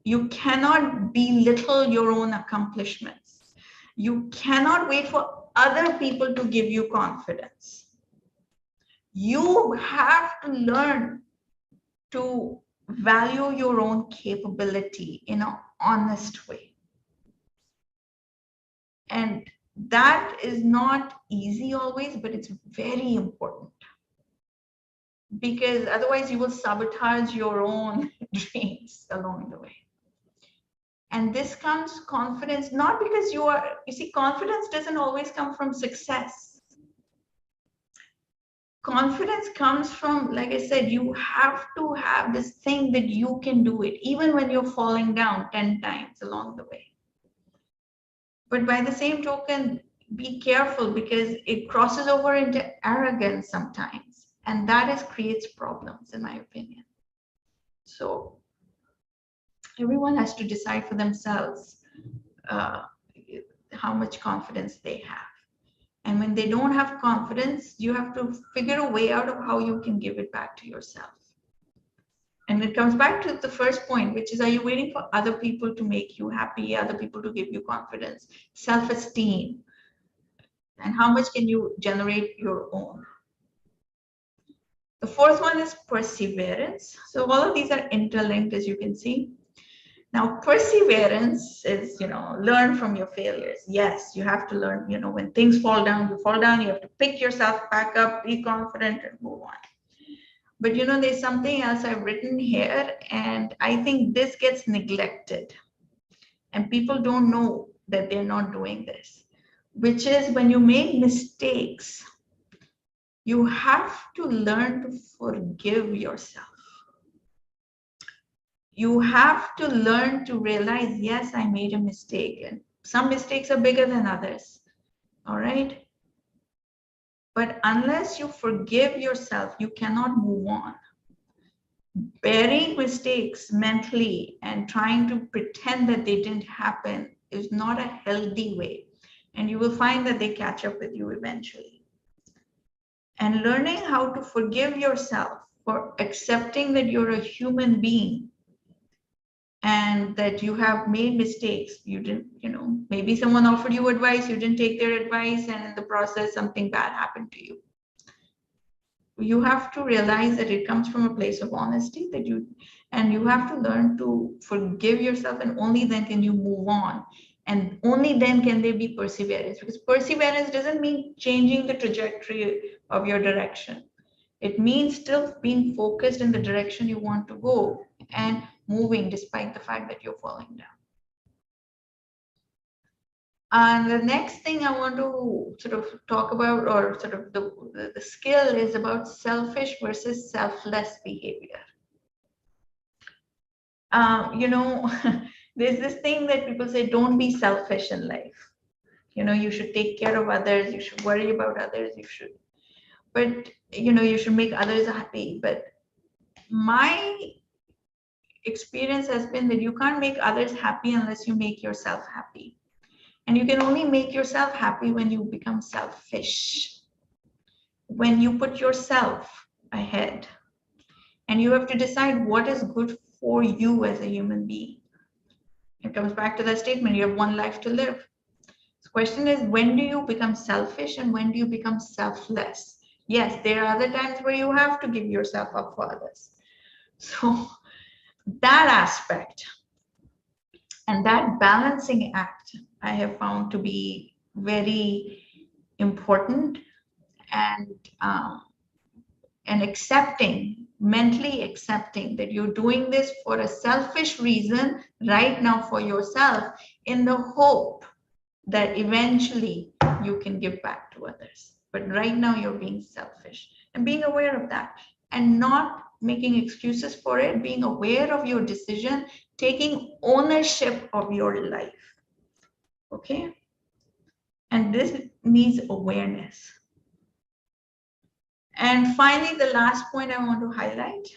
Speaker 2: You cannot belittle your own accomplishments. You cannot wait for other people to give you confidence. You have to learn to value your own capability in an honest way. And that is not easy always, but it's very important. Because otherwise you will sabotage your own dreams along the way. And this comes confidence, not because you see, confidence doesn't always come from success. Confidence comes from, like I said, you have to have this thing that you can do it, even when you're falling down 10 times along the way. But by the same token, be careful because it crosses over into arrogance sometimes. And that creates problems, in my opinion. So everyone has to decide for themselves how much confidence they have. And when they don't have confidence, you have to figure a way out of how you can give it back to yourself. And it comes back to the first point, which is, are you waiting for other people to make you happy, other people to give you confidence, self-esteem, and how much can you generate your own? The fourth one is perseverance. So all of these are interlinked, as you can see. Now, perseverance is, learn from your failures. Yes, you have to learn, when things fall down, you have to pick yourself back up, be confident, and move on. But, there's something else I've written here, and I think this gets neglected. And people don't know that they're not doing this, which is when you make mistakes, you have to learn to forgive yourself. You have to learn to realize, yes, I made a mistake, and some mistakes are bigger than others. All right. But unless you forgive yourself, you cannot move on. Burying mistakes mentally and trying to pretend that they didn't happen is not a healthy way. And you will find that they catch up with you eventually. And learning how to forgive yourself for accepting that you're a human being and that you have made mistakes. You didn't, maybe someone offered you advice, you didn't take their advice, and in the process, something bad happened to you. You have to realize that it comes from a place of honesty, and you have to learn to forgive yourself, and only then can you move on. And only then can there be perseverance, because perseverance doesn't mean changing the trajectory of your direction. It means still being focused in the direction you want to go and moving despite the fact that you're falling down. And the next thing I want to sort of talk about, or sort of the skill, is about selfish versus selfless behavior. You know, there's this thing that people say, don't be selfish in life. You know, you should take care of others, you should worry about others, you should, but you know, you should make others happy. But my experience has been that you can't make others happy unless you make yourself happy. And you can only make yourself happy when you become selfish. When you put yourself ahead, and you have to decide what is good for you as a human being. It comes back to that statement, you have one life to live. The question is, when do you become selfish and when do you become selfless? Yes, there are other times where you have to give yourself up for others. So that aspect and that balancing act I have found to be very important, and accepting, mentally accepting that you're doing this for a selfish reason right now for yourself, in the hope that eventually you can give back to others. But right now you're being selfish, and being aware of that and not making excuses for it, being aware of your decision, taking ownership of your life. Okay? And this needs awareness. And finally, the last point I want to highlight,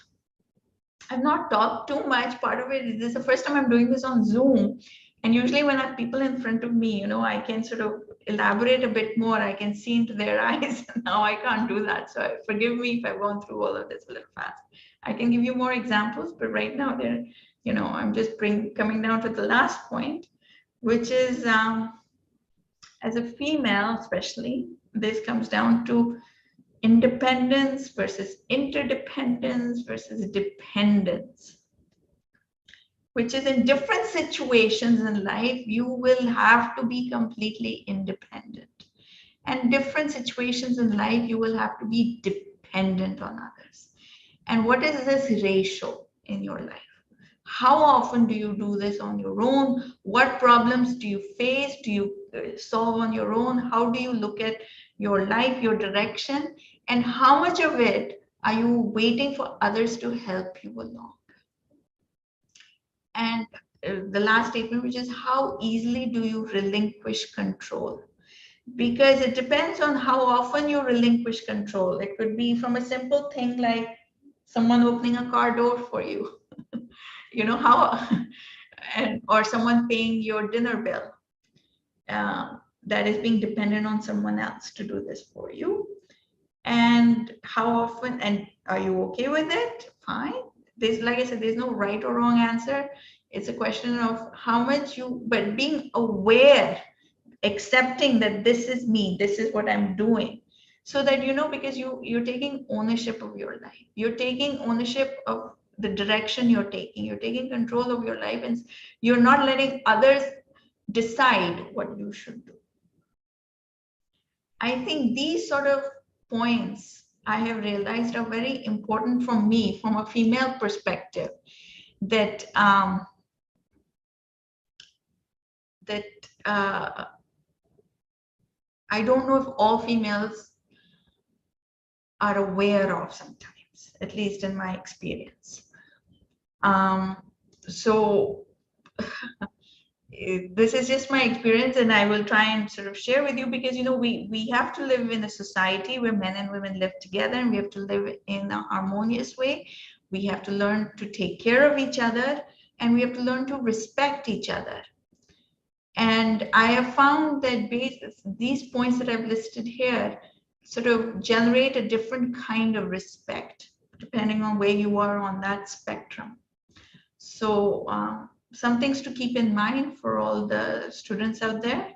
Speaker 2: I've not talked too much. Part of it is this is the first time I'm doing this on Zoom. And usually when I have people in front of me, you know, I can sort of elaborate a bit more. I can see into their eyes. Now I can't do that. So forgive me if I've gone through all of this a little fast. I can give you more examples, but right now they're, you know, I'm just coming down to the last point, which is as a female, especially, this comes down to independence versus interdependence versus dependence, which is in different situations in life, you will have to be completely independent. And different situations in life, you will have to be dependent on others. And what is this ratio in your life? How often do you do this on your own? What problems do you face? Do you solve on your own? How do you look at your life, your direction? And how much of it are you waiting for others to help you along? And the last statement, which is how easily do you relinquish control? Because it depends on how often you relinquish control. It could be from a simple thing like someone opening a car door for you, you know, how, or someone paying your dinner bill. That is being dependent on someone else to do this for you. And how often, and are you okay with it? Fine. There's, like I said, there's no right or wrong answer. It's a question of how much you, but being aware, accepting that this is me, this is what I'm doing. So that, you know, because you're taking ownership of your life. You're taking ownership of the direction you're taking. You're taking control of your life, and you're not letting others decide what you should do. I think these sort of points I have realized are very important for me from a female perspective, that I don't know if all females are aware of sometimes, at least in my experience. So this is just my experience, and I will try and sort of share with you, because, you know, we have to live in a society where men and women live together, and we have to live in a harmonious way. We have to learn to take care of each other, and we have to learn to respect each other. And I have found that these points that I've listed here sort of generate a different kind of respect depending on where you are on that spectrum. So some things to keep in mind for all the students out there.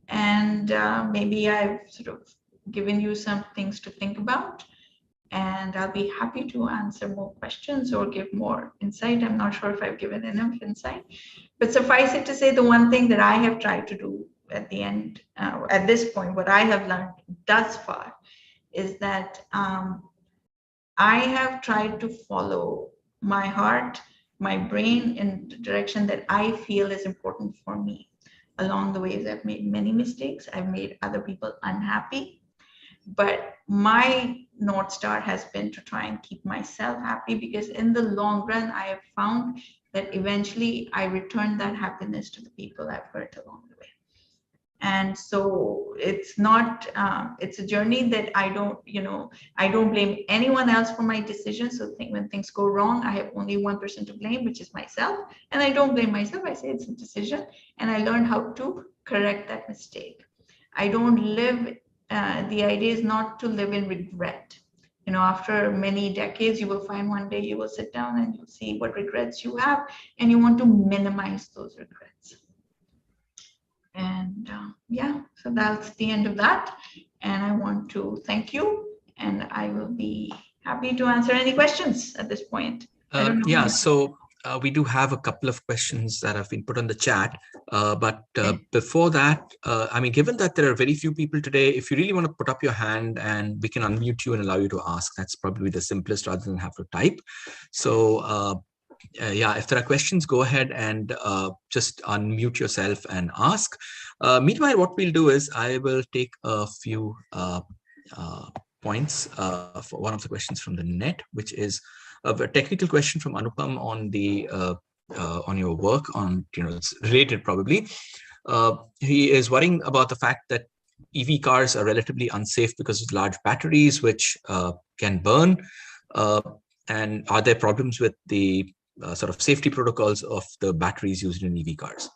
Speaker 2: And maybe I've sort of given you some things to think about. And I'll be happy to answer more questions or give more insight. I'm not sure if I've given enough insight, but suffice it to say, the one thing that I have tried to do at the end, at this point, what I have learned thus far is that I have tried to follow my heart, my brain in the direction that I feel is important for me. Along the ways, I've made many mistakes. I've made other people unhappy. But my North Star has been to try and keep myself happy, because in the long run, I have found that eventually I return that happiness to the people I've hurt along the way. And so it's not, it's a journey that I don't blame anyone else for my decisions. So when things go wrong, I have only one person to blame, which is myself. And I don't blame myself. I say it's a decision, and I learned how to correct that mistake. I don't live, the idea is not to live in regret. After many decades, you will find one day you will sit down and you'll see what regrets you have, and you want to minimize those regrets. And yeah, so that's the end of that. And I want to thank you, and I will be happy to answer any questions at this point.
Speaker 1: Yeah, so we do have a couple of questions that have been put on the chat. But before that, I mean, given that there are very few people today, if you really want to put up your hand and we can unmute you and allow you to ask, that's probably the simplest rather than have to type. So yeah, if there are questions, go ahead and just unmute yourself and ask. Meanwhile, what we'll do is I will take a few points for one of the questions from the net, which is a technical question from Anupam on the on your work on, it's related probably. He is worrying about the fact that EV cars are relatively unsafe because of large batteries which can burn. And are there problems with the sort of safety protocols of the batteries used in EV cars?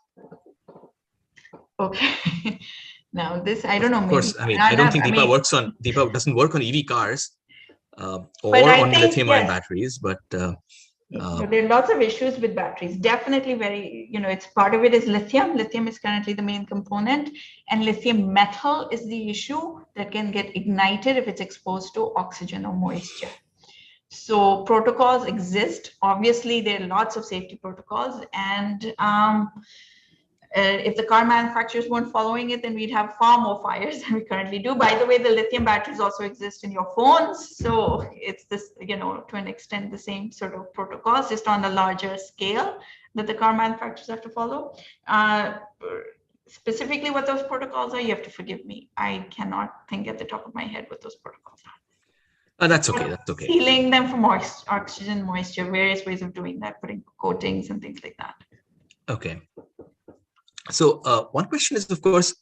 Speaker 2: Okay. Now this, I don't know.
Speaker 1: Of course, I mean, I don't think Deepa doesn't work on EV cars or on lithium-ion batteries, but
Speaker 2: there are lots of issues with batteries. Definitely it's part of it is lithium. Lithium is currently the main component, and lithium metal is the issue that can get ignited if it's exposed to oxygen or moisture. So protocols exist. Obviously, there are lots of safety protocols, and if the car manufacturers weren't following it, then we'd have far more fires than we currently do. By the way, the lithium batteries also exist in your phones. So it's this, to an extent, the same sort of protocols, just on a larger scale that the car manufacturers have to follow. Specifically what those protocols are, you have to forgive me. I cannot think at the top of my head what those protocols are.
Speaker 1: That's okay. That's okay.
Speaker 2: Sealing them for oxygen, moisture, various ways of doing that, putting coatings and things like that.
Speaker 1: Okay. So one question is, of course,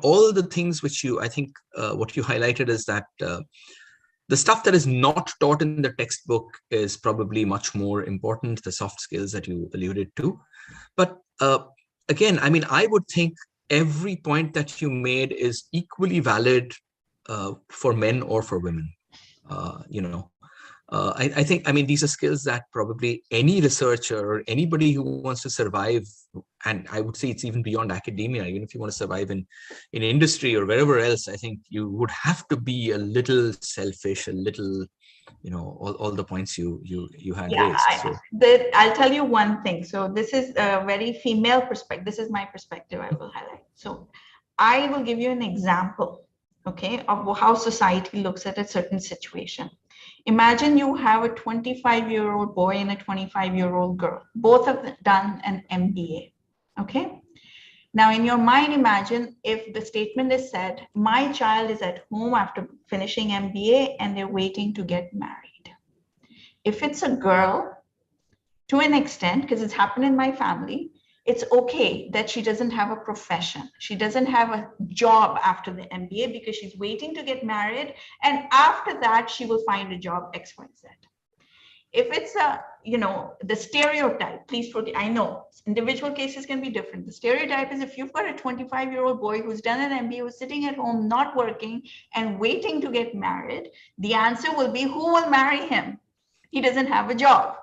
Speaker 1: all the things which I think what you highlighted is that the stuff that is not taught in the textbook is probably much more important, the soft skills that you alluded to. But again, I mean, I would think every point that you made is equally valid for men or for women. I think, I mean, these are skills that probably any researcher or anybody who wants to survive, and I would say it's even beyond academia, even if you want to survive in industry or wherever else, I think you would have to be a little selfish, a little, all the points you had raised. So
Speaker 2: I'll tell you one thing. So this is a very female perspective. This is my perspective I will highlight. So I will give you an example, okay, of how society looks at a certain situation. Imagine you have a 25-year-old boy and a 25-year-old girl. Both have done an MBA, okay? Now, in your mind, imagine if the statement is said, my child is at home after finishing MBA and they're waiting to get married. If it's a girl, to an extent, because it's happened in my family, it's okay that she doesn't have a profession. She doesn't have a job after the MBA because she's waiting to get married. And after that, she will find a job X, Y, Z. If it's the stereotype, please forgive, I know individual cases can be different. The stereotype is if you've got a 25-year-old boy who's done an MBA, who's sitting at home, not working and waiting to get married, the answer will be, who will marry him? He doesn't have a job.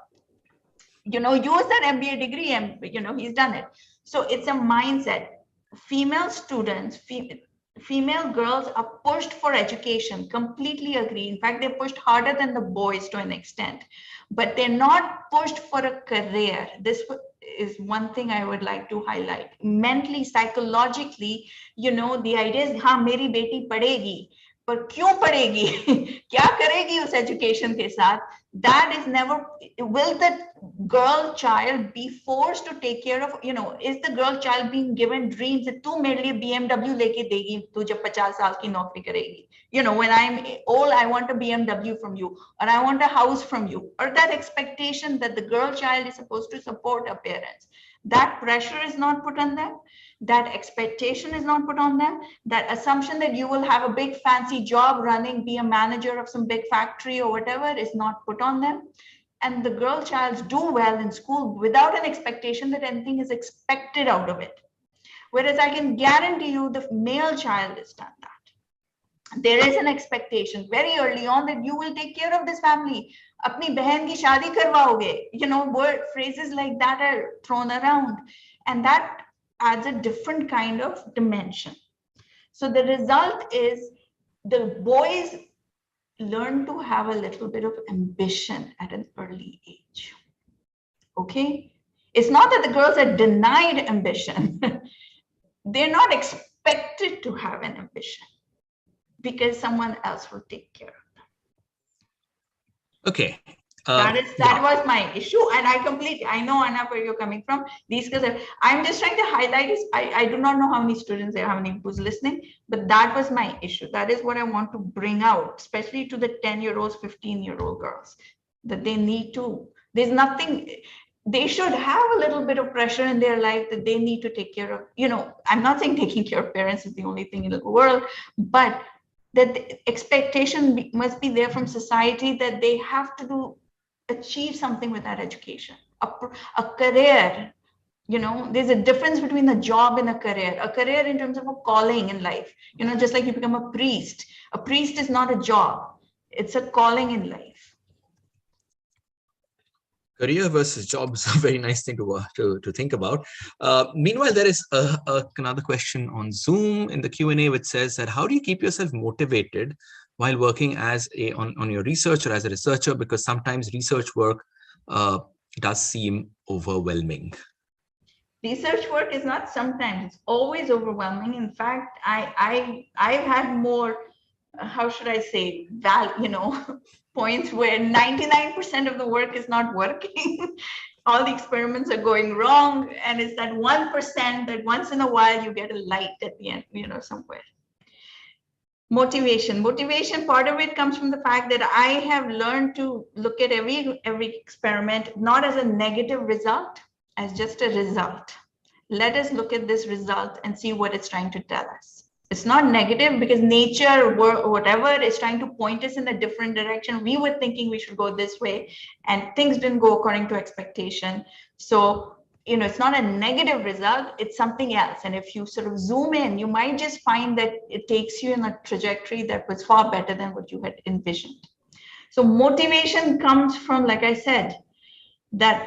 Speaker 2: Use that MBA degree and, he's done it. So it's a mindset. Female students, female girls are pushed for education, completely agree. In fact, they're pushed harder than the boys to an extent, but they're not pushed for a career. This is one thing I would like to highlight. Mentally, psychologically, the idea is, meri beti padegi. पर क्यों पढ़ेगी क्या करेगी उस education के साथ? That is never, will the girl child be forced to take care of, is the girl child being given dreams that तू मेरे लिए BMW लेके देगी तू जब 50 साल की नौकरी करेगी? When I'm old, I want a BMW from you, or I want a house from you, or that expectation that the girl child is supposed to support her parents. That pressure is not put on them. That expectation is not put on them. That assumption that you will have a big fancy job running, be a manager of some big factory or whatever is not put on them. And the girl childs do well in school without an expectation that anything is expected out of it. Whereas I can guarantee you the male child has done that. There is an expectation very early on that you will take care of this family. Apni behan ki shaadi karwaoge. Word phrases like that are thrown around. And that adds a different kind of dimension. So the result is the boys learn to have a little bit of ambition at an early age. Okay? It's not that the girls are denied ambition. They're not expected to have an ambition because someone else will take care of them.
Speaker 1: Okay.
Speaker 2: That was my issue, and I know Anna where you're coming from. These guys I'm just trying to highlight is I do not know how many students there, how many who's listening, but that was my issue. That is what I want to bring out, especially to the 10-year-olds, 15-year-old girls, that they need to, there's nothing, they should have a little bit of pressure in their life that they need to take care of. I'm not saying taking care of parents is the only thing in the world, but that the expectation must be there from society that they have to achieve something with that education, a career. There's a difference between a job and a career in terms of a calling in life. Just like you become a priest is not a job, it's a calling in life.
Speaker 1: Career versus job is a very nice thing to think about. Meanwhile, there is another question on Zoom in the Q&A which says that how do you keep yourself motivated while working as on your research or as a researcher, because sometimes research work does seem overwhelming?
Speaker 2: Research work is not sometimes, it's always overwhelming. In fact, I've had more, how should I say, points where 99% of the work is not working. All the experiments are going wrong, and it's that 1% that once in a while you get a light at the end, somewhere. Motivation, part of it comes from the fact that I have learned to look at every experiment not as a negative result, as just a result. Let us look at this result and see what it's trying to tell us. It's not negative because nature or whatever is trying to point us in a different direction. We were thinking we should go this way and things didn't go according to expectation. So it's not a negative result, it's something else. And if you sort of zoom in, you might just find that it takes you in a trajectory that was far better than what you had envisioned. So motivation comes from, like I said, that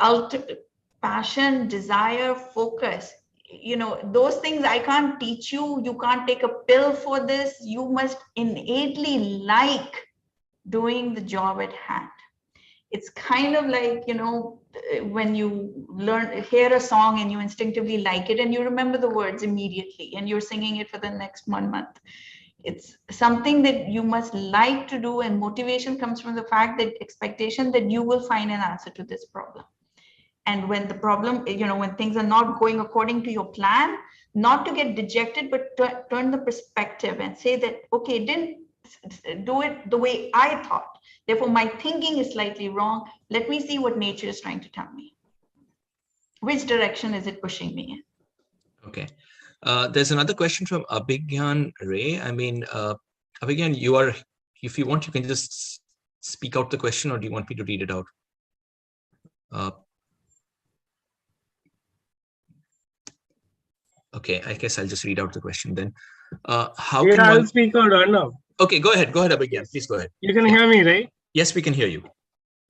Speaker 2: passion, desire, focus. Those things I can't teach you. You can't take a pill for this. You must innately like doing the job at hand. It's kind of like, when you hear a song and you instinctively like it and you remember the words immediately and you're singing it for the next 1 month. It's something that you must like to do, and motivation comes from the fact that expectation that you will find an answer to this problem. And when the problem, when things are not going according to your plan, not to get dejected, but turn the perspective and say that, okay, didn't do it the way I thought. Therefore, my thinking is slightly wrong. Let me see what nature is trying to tell me. Which direction is it pushing me in?
Speaker 1: Okay. There's another question from Abhigyan Ray. I mean, Abhigyan, if you want, you can just speak out the question, or do you want me to read it out? Okay, I guess I'll just read out the question then.
Speaker 3: I'll speak out now.
Speaker 1: Okay, go ahead, Abhigyan. Please go ahead.
Speaker 3: You can hear me, right?
Speaker 1: Yes, we can hear you.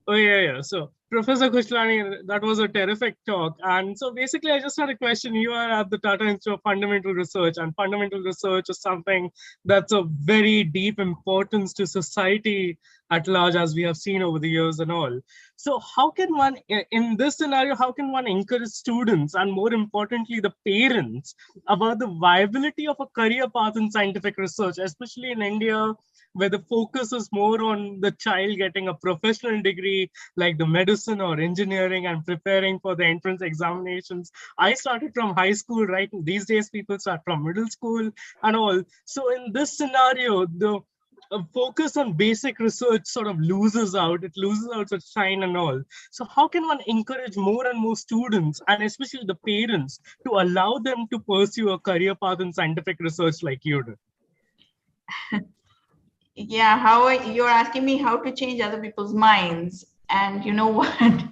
Speaker 3: Oh, yeah. So Professor Khushalani, that was a terrific talk. And so basically, I just had a question. You are at the Tata Institute of Fundamental Research, and fundamental research is something that's of very deep importance to society at large, as we have seen over the years and all. So how can one, in this scenario, how can one encourage students and more importantly, the parents about the viability of a career path in scientific research, especially in India, where the focus is more on the child getting a professional degree like the medicine or engineering and preparing for the entrance examinations. I started from high school, right? These days people start from middle school and all. So in this scenario, the focus on basic research sort of loses out. It loses out its shine and all. So how can one encourage more and more students, and especially the parents, to allow them to pursue a career path in scientific research like you did?
Speaker 2: Yeah, you're asking me how to change other people's minds. And you know what?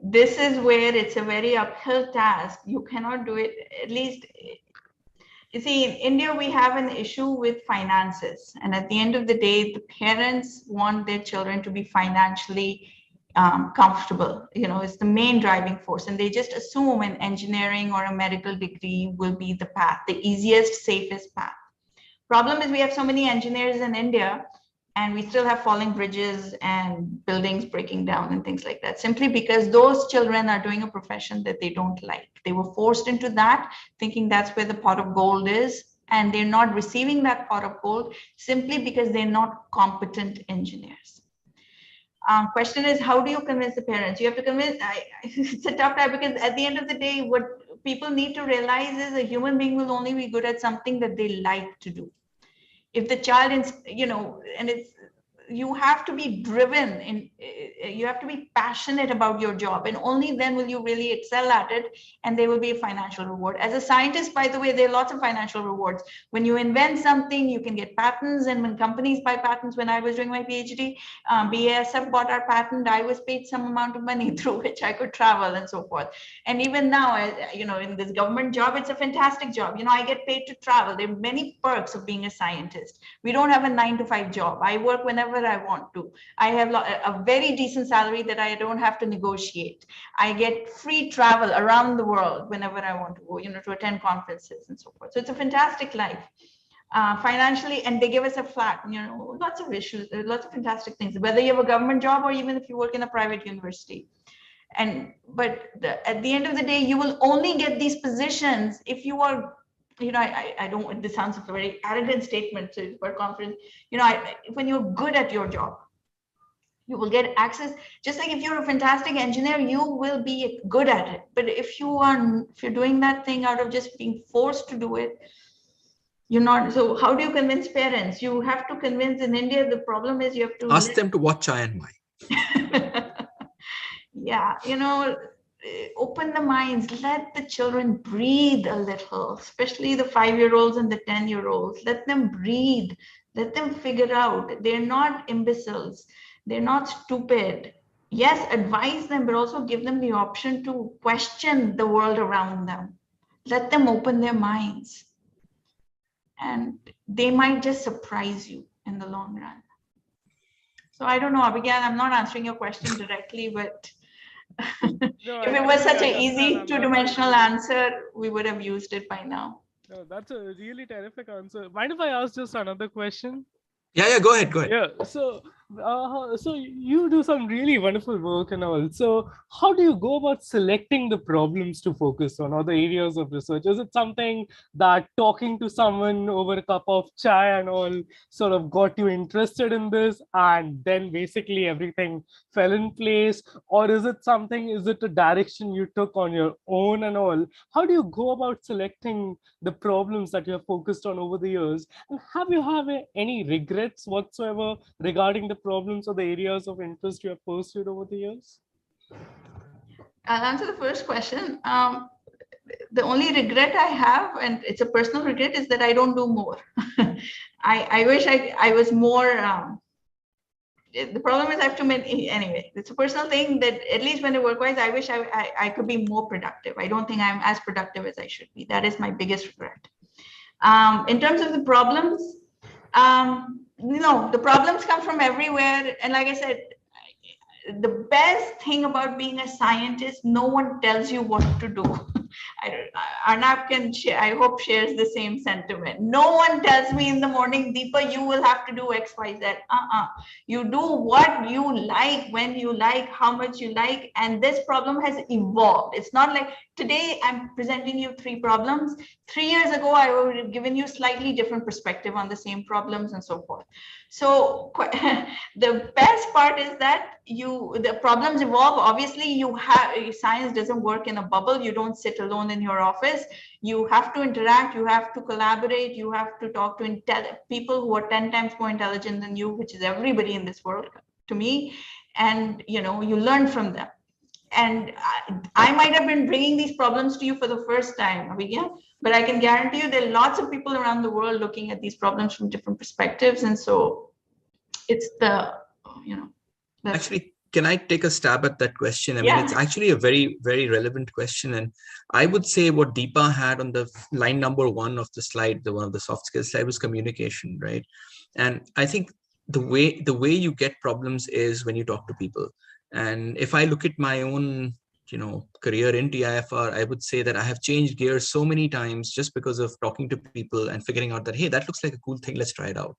Speaker 2: This is where it's a very uphill task. You cannot do it, at least, you see, in India, we have an issue with finances. And at the end of the day, the parents want their children to be financially comfortable. You know, it's the main driving force. And they just assume an engineering or a medical degree will be the path, the easiest, safest path. Problem is we have so many engineers in India, and we still have falling bridges and buildings breaking down and things like that, simply because those children are doing a profession that they don't like. They were forced into that, thinking that's where the pot of gold is, and they're not receiving that pot of gold simply because they're not competent engineers. Question is, how do you convince the parents? You have to convince, it's a tough time, because at the end of the day, what people need to realize is a human being will only be good at something that they like to do. If the child is, you know, and it's, you have to be driven in, you have to be passionate about your job, and only then will you really excel at it, and there will be a financial reward. As a scientist, by the way, there are lots of financial rewards. When you invent something, you can get patents, and when companies buy patents, when I was doing my PhD, BASF bought our patent, I was paid some amount of money through which I could travel and so forth. And even now, you know, in this government job, it's a fantastic job. You know, I get paid to travel. There are many perks of being a scientist. We don't have a 9-to-5 job. I work whenever I want to. I have a very decent salary that I don't have to negotiate. I get free travel around the world whenever I want to go, you know, to attend conferences and so forth. So it's a fantastic life. Financially, and they give us a flat, you know, lots of issues, lots of fantastic things, whether you have a government job or even if you work in a private university. But at the end of the day, you will only get these positions if you are, you know, I don't, this sounds like a very arrogant statement for conference, you know, when you're good at your job, you will get access. Just like if you're a fantastic engineer, you will be good at it. But if you're doing that thing out of just being forced to do it, you're not. So how do you convince parents? You have to convince. In India, the problem is you have to
Speaker 1: ask them to watch I and My.
Speaker 2: Yeah, you know, open the minds, let the children breathe a little, especially the 5-year-olds and the 10-year-olds. Let them breathe, let them figure out. They're not imbeciles, they're not stupid. Yes, advise them, but also give them the option to question the world around them. Let them open their minds, and they might just surprise you in the long run. So I don't know, Abigail, I'm not answering your question directly, but no, if it was such an easy two-dimensional answer, we would have used it by now.
Speaker 3: No, that's a really terrific answer. Mind if I ask just another question?
Speaker 1: Yeah, go ahead.
Speaker 3: Yeah, so you do some really wonderful work and all. So how do you go about selecting the problems to focus on, or the areas of research? Is it something that talking to someone over a cup of chai and all sort of got you interested in this, and then basically everything fell in place? Or is it a direction you took on your own and all? How do you go about selecting the problems that you have focused on over the years? And have you any regrets whatsoever regarding the problems or the areas of interest you have pursued over the years?
Speaker 2: I'll answer the first question. The only regret I have, and it's a personal regret, is that I don't do more. I wish I was more. The problem is I have too many. Anyway, it's a personal thing that at least when I work-wise, I wish I could be more productive. I don't think I'm as productive as I should be. That is my biggest regret. In terms of the problems, the problems come from everywhere. And like I said, the best thing about being a scientist, no one tells you what to do. Arnab can share, I hope shares the same sentiment. No one tells me in the morning, Deepa, you will have to do X, Y, Z. You do what you like, when you like, how much you like, and this problem has evolved. It's not like today I'm presenting you 3 problems. 3 years ago, I would have given you slightly different perspective on the same problems and so forth. So the best part is that the problems evolve. Obviously, science doesn't work in a bubble. You don't sit alone in your office. You have to interact. You have to collaborate. You have to talk to people who are 10 times more intelligent than you, which is everybody in this world to me. And you learn from them. And I might have been bringing these problems to you for the first time, but I can guarantee you there are lots of people around the world looking at these problems from different perspectives. And so it's
Speaker 1: Actually, can I take a stab at that question? I mean, it's actually a very, very relevant question. And I would say what Deepa had on the line number 1 of the slide, the one of the soft skills slide, was communication, right? And I think the way you get problems is when you talk to people. And if I look at my own, career in TIFR, I would say that I have changed gears so many times just because of talking to people and figuring out that, hey, that looks like a cool thing. Let's try it out.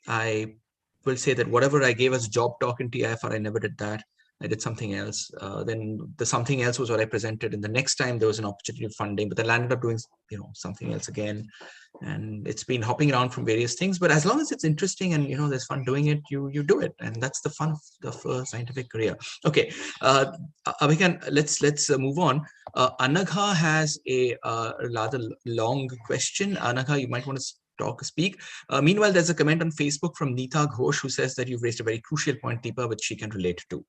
Speaker 1: I will say that whatever I gave as job talk in TIFR, I never did that. I did something else. Then the something else was what I presented. And the next time there was an opportunity of funding, but I landed up doing, something else again. And it's been hopping around from various things. But as long as it's interesting and, there's fun doing it, you do it. And that's the fun of a scientific career. Okay, Abhikan, let's move on. Anagha has a rather long question. Anagha, you might want to speak. Meanwhile, there's a comment on Facebook from Neeta Ghosh who says that you've raised a very crucial point, Deepa, which she can relate to.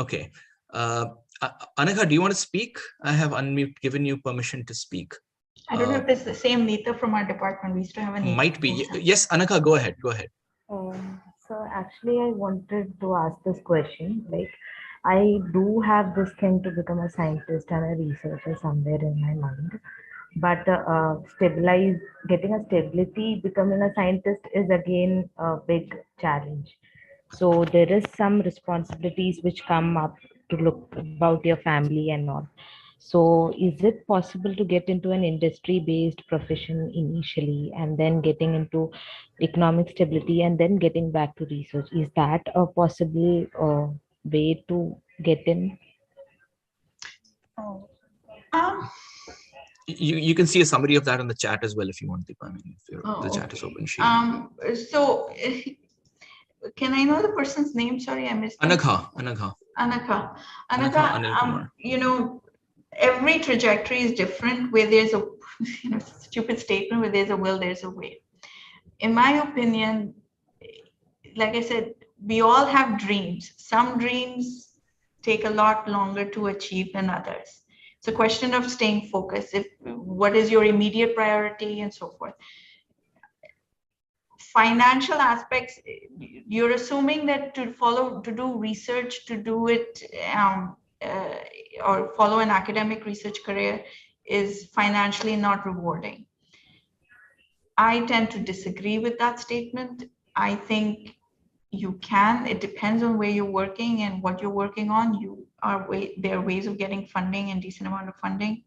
Speaker 1: Okay. Anagha, do you want to speak? I have given you permission to speak.
Speaker 2: I don't know if it's the same Neeta from our department. We used to have a Neeta.
Speaker 1: Might be. Yes, Anagha, go ahead.
Speaker 4: So actually, I wanted to ask this question. Like, I do have this thing to become a scientist and a researcher somewhere in my mind. But getting a stability, becoming a scientist is again a big challenge. So there is some responsibilities which come up to look about your family and all. So is it possible to get into an industry-based profession initially and then getting into economic stability and then getting back to research? Is that a possible way to get in?
Speaker 1: You can see a summary of that on the chat as well if you want, Deepa. I mean, if the chat is open.
Speaker 2: So can I know the person's name? Sorry, I missed.
Speaker 1: Anagha.
Speaker 2: Every trajectory is different. Where there's a stupid statement, where there's a will, there's a way. In my opinion, like I said, we all have dreams. Some dreams take a lot longer to achieve than others. It's a question of staying focused. What is your immediate priority and so forth. Financial aspects, you're assuming that to do research, to do it or follow an academic research career is financially not rewarding. I tend to disagree with that statement. I think you can. It depends on where you're working and what you're working on. There are ways of getting funding and decent amount of funding.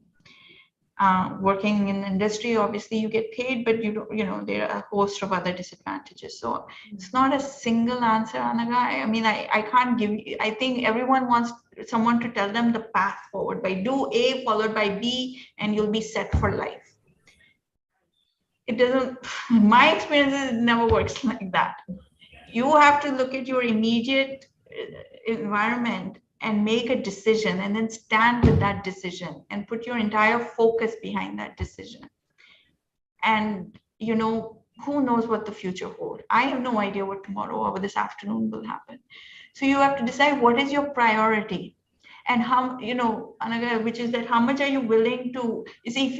Speaker 2: Working in industry, obviously you get paid, but there are a host of other disadvantages. So it's not a single answer, Anagha. I mean, I can't give you. I think everyone wants someone to tell them the path forward by do A followed by B, and you'll be set for life. It doesn't. In my experience, it never works like that. You have to look at your immediate environment and make a decision and then stand with that decision and put your entire focus behind that decision. And, who knows what the future holds? I have no idea what tomorrow or this afternoon will happen. So you have to decide what is your priority and how, Anagha, which is that how much are you willing to, see,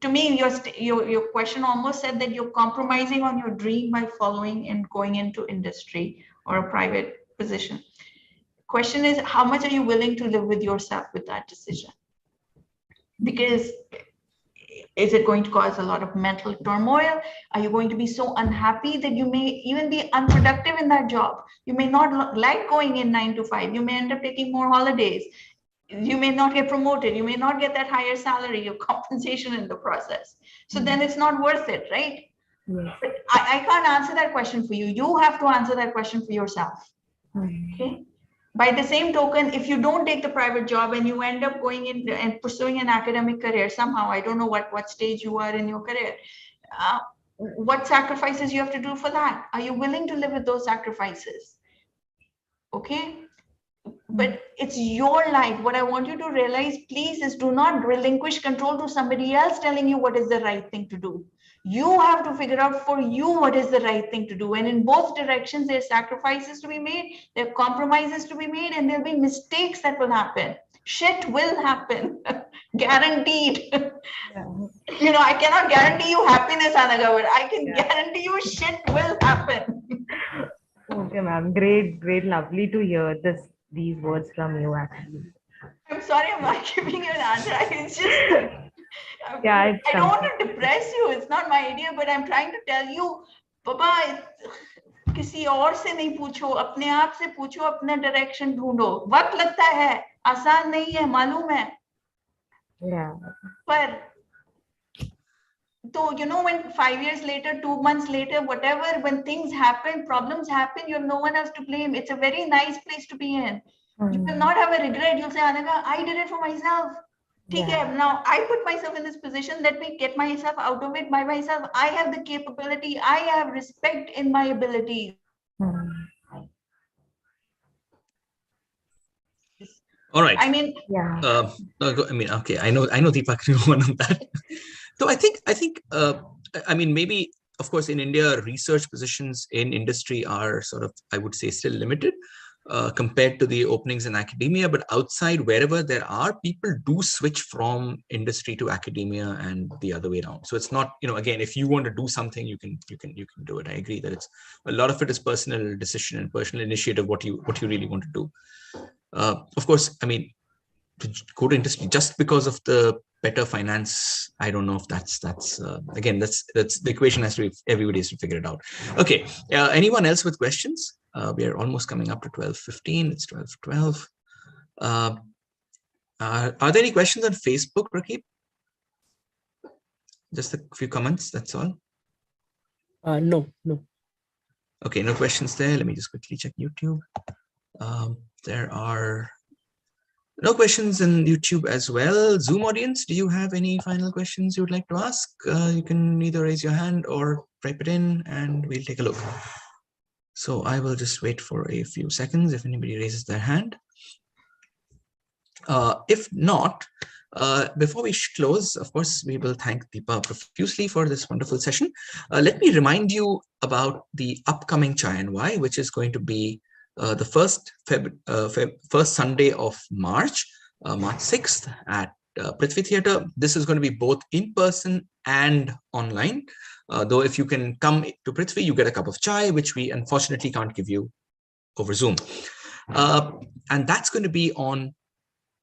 Speaker 2: to me, your question almost said that you're compromising on your dream by following and going into industry or a private position. Question is, how much are you willing to live with yourself with that decision? Because Is it going to cause a lot of mental turmoil? Are you going to be so unhappy that you may even be unproductive in that job? You may not like going in 9 to 5. You may end up taking more holidays. You may not get promoted. You may not get that higher salary or compensation in the process. So then it's not worth it, right?
Speaker 4: Yes.
Speaker 2: But I can't answer that question for you. You have to answer that question for yourself. Okay. By the same token, if you don't take the private job and you end up going in and pursuing an academic career somehow, I don't know what stage you are in your career, what sacrifices you have to do for that? Are you willing to live with those sacrifices? Okay. But it's your life. What I want you to realize, please, is do not relinquish control to somebody else telling you what is the right thing to do. You have to figure out for you what is the right thing to do. And in both directions, there's sacrifices to be made, there are compromises to be made, and there'll be mistakes that will happen. Shit will happen, guaranteed.
Speaker 4: Yeah.
Speaker 2: You know, I cannot guarantee you happiness, Anaga, but I can guarantee you shit will happen.
Speaker 4: Okay, ma'am. Great, lovely to hear these words from you, actually.
Speaker 2: I'm sorry, I'm not giving you an answer. It's just,
Speaker 4: Yeah,
Speaker 2: I don't want to depress you. It's not my idea, but I'm trying to tell you, Papa, किसी और से नहीं पूछो, अपने आप से पूछो, अपना डायरेक्शन ढूंढो. वक्त लगता है, आसान नहीं है, मालूम है.
Speaker 4: Yeah.
Speaker 2: पर so, you know, when 5 years later, 2 months later, whatever, when things happen, problems happen, you have no one else to blame. It's a very nice place to be in. You will not have a regret. You'll say, Anaga, I did it for myself.
Speaker 4: Yeah.
Speaker 2: Now I put myself in this position. Let me get myself out of it by myself. I have the capability. I have respect in my ability.
Speaker 1: All right.
Speaker 2: I mean,
Speaker 4: Yeah.
Speaker 1: Okay. I know Deepa can go on that. So I think, I mean, maybe, of course, in India, research positions in industry are sort of, I would say, still limited compared to the openings in academia. But outside, wherever there are, people do switch from industry to academia and the other way around. So it's not, you know, again, if you want to do something, you can do it. I agree that it's a lot of it is personal decision and personal initiative, what you really want to do. Of course, I mean, to go to industry just because of the better finance, I don't know if that's again, that's the equation has to be, everybody has to figure it out. Okay, anyone else with questions? We are almost coming up to 12:15. It's 12:12. Are there any questions on Facebook, Rakib? Just a few comments, that's all.
Speaker 5: No.
Speaker 1: Okay, no questions there. Let me just quickly check YouTube. There are no questions in YouTube as well. Zoom audience, do you have any final questions you would like to ask? You can either raise your hand or type it in and we'll take a look. So I will just wait for a few seconds if anybody raises their hand. If not, before we close, of course, we will thank Deepa profusely for this wonderful session. Let me remind you about the upcoming Chai and Why, which is going to be the first Sunday of March, March 6th at Prithvi Theatre. This is going to be both in person and online. Though if you can come to Prithvi, you get a cup of chai, which we unfortunately can't give you over Zoom. And that's going to be on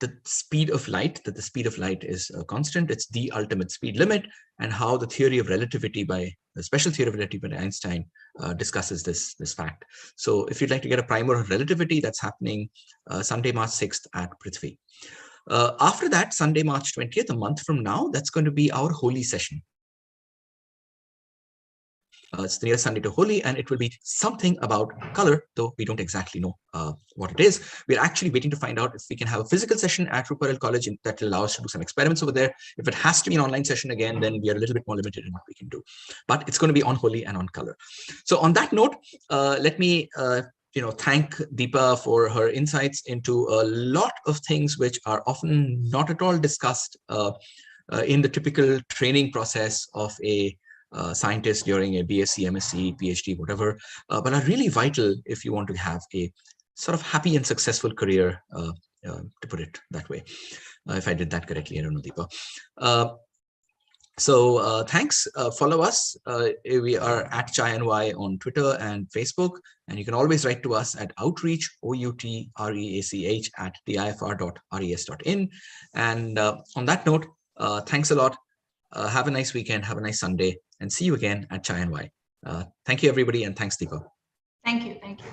Speaker 1: the speed of light, that the speed of light is constant. It's the ultimate speed limit, and how the theory of relativity by the special theory of relativity by Einstein discusses this fact. So if you'd like to get a primer on relativity, that's happening Sunday, March 6th at Prithvi. After that, Sunday, March 20th, a month from now, that's going to be our Holi session. It's the nearest Sunday to Holi, and it will be something about color, though we don't exactly know what it is. We're actually waiting to find out if we can have a physical session at Ruparel College that will allow us to do some experiments over there. If it has to be an online session again, then we are a little bit more limited in what we can do. But it's going to be on Holi and on color. So on that note, let me thank Deepa for her insights into a lot of things which are often not at all discussed in the typical training process of a scientist during a BSc, MSc, PhD, whatever, but are really vital if you want to have a sort of happy and successful career, to put it that way. If I did that correctly, I don't know, Deepa. So thanks. Follow us. We are at Chai and Why on Twitter and Facebook, and you can always write to us at outreach, outreach @tifr.res.in. And on that note, thanks a lot. Have a nice weekend. Have a nice Sunday, and see you again at Chai and Why. Thank you, everybody, and thanks, Deepa.
Speaker 2: Thank you. Thank you.